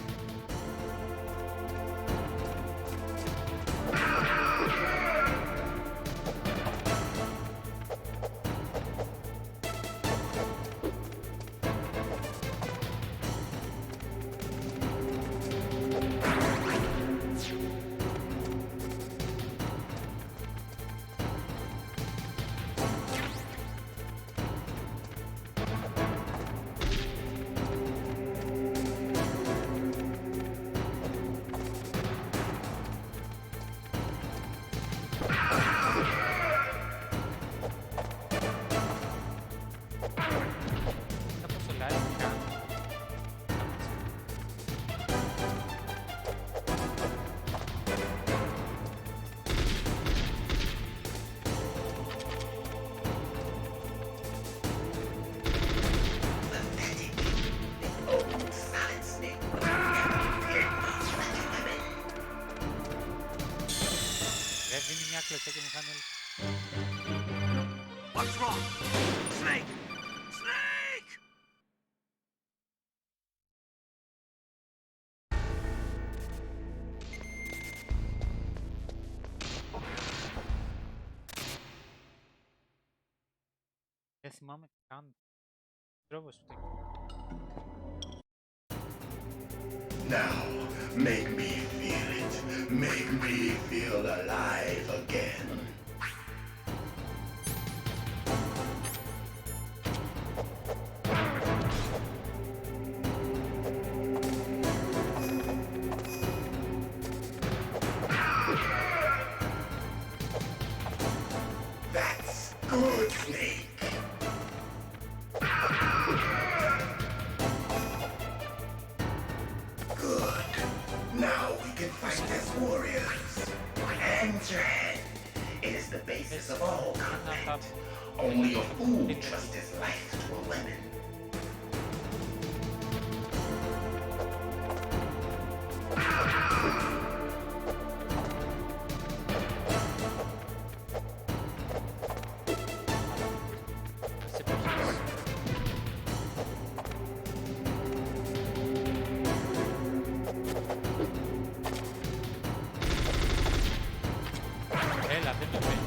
θυμάμαι καν τρόπος που Now, make me feel it. Make me feel alive again. That's good, Snake. Good. Now we can fight as warriors. Hand to hand. It is the basis of all combat. Only a fool trusts his life to a weapon. Έλα, δεν με παίρνει.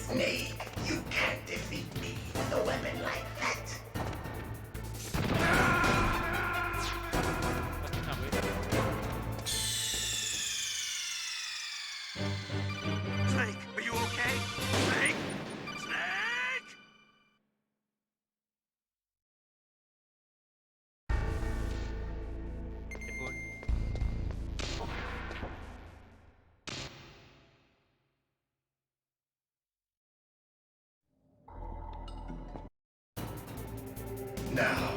Snake, you can't defeat me with a weapon like that. Snake, are you okay? Snake? Snake? Now,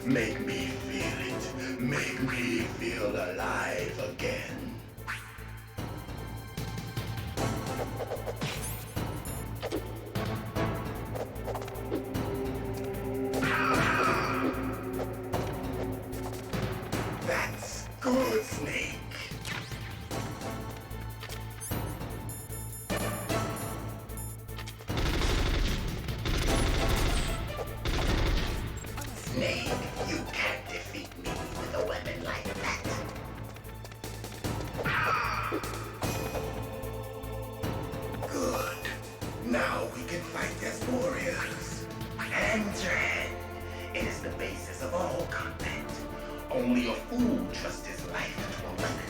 make me feel it. Make me feel alive again. That's good, Snake. Snake, you can't defeat me with a weapon like that. Good. Now we can fight as warriors. Hand to hand. It is the basis of all combat. Only a fool trusts his life to a weapon.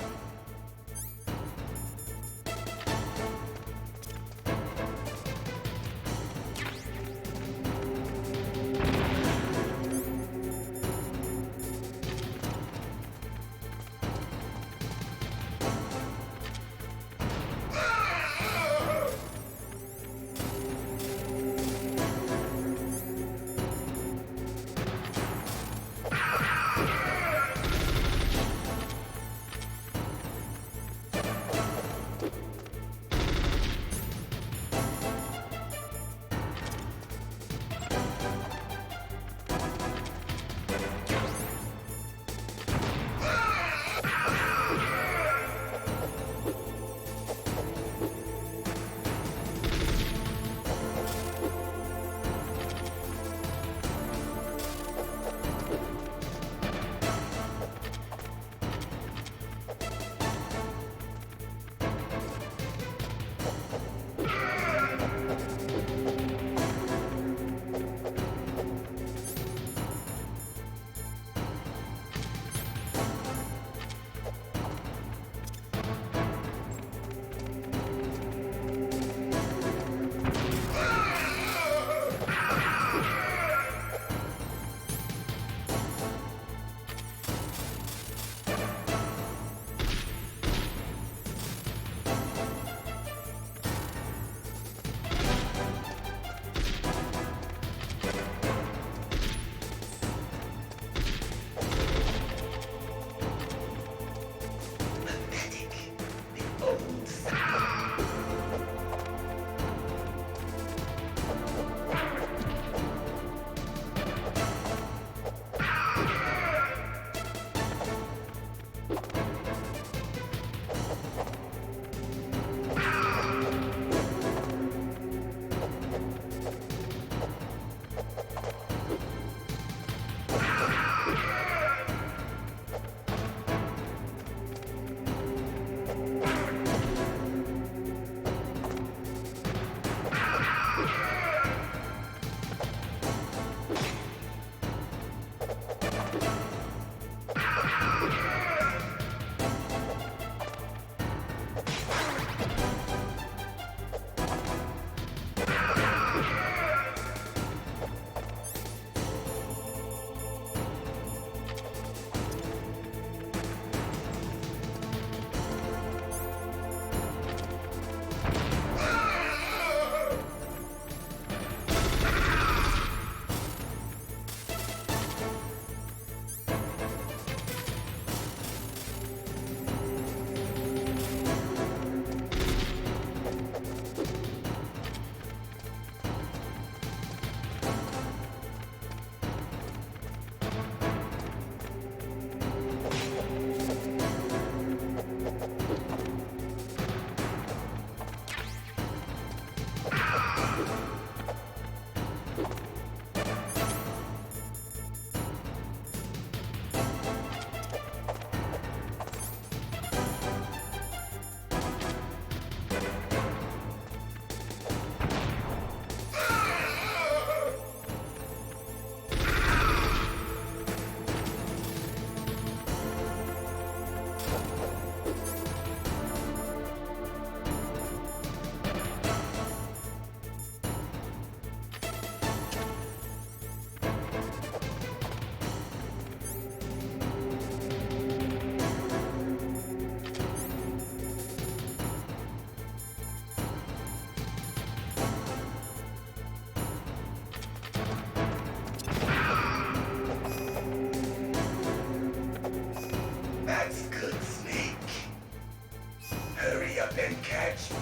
up and catch me.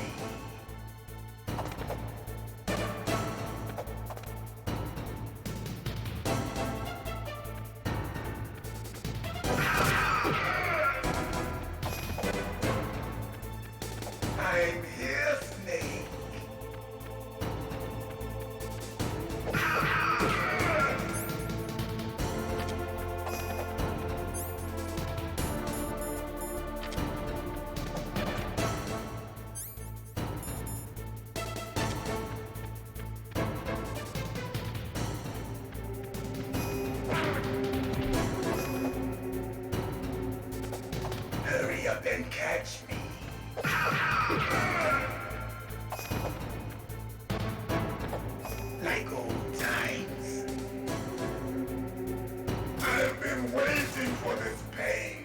I'm here, Snake. Hurry up and catch me. Like old times. I've been waiting for this pain.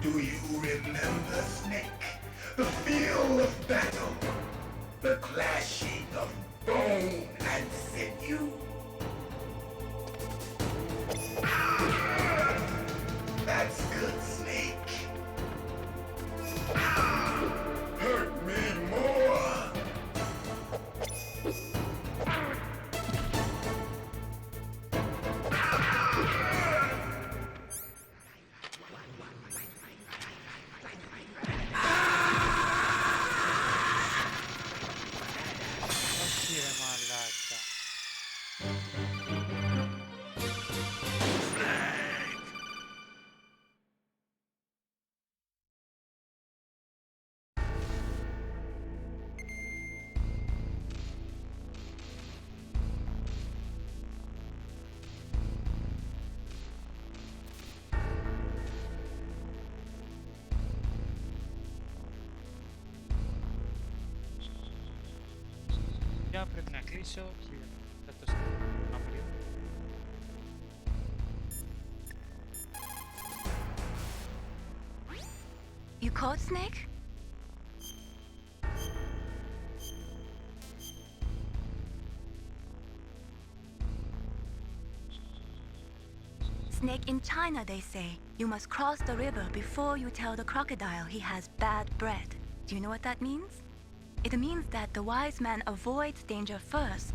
Do you remember, Snake? The feel of battle. The clashing of bone and sinew. That's good, Snake. Hurt me more. Για πρέπει να κλείσω και φέτος αύριο. You caught Snake? Snake, in China they say, you must cross the river before you tell the crocodile he has bad bread. Do you know what that means? It means that the wise man avoids danger first.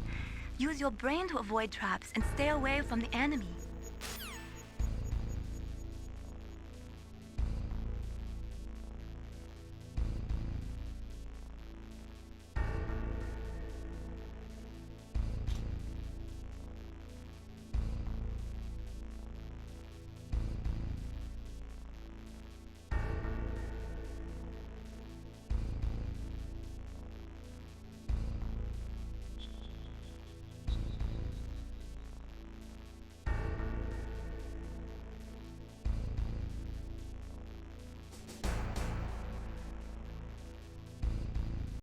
Use your brain to avoid traps and stay away from the enemy.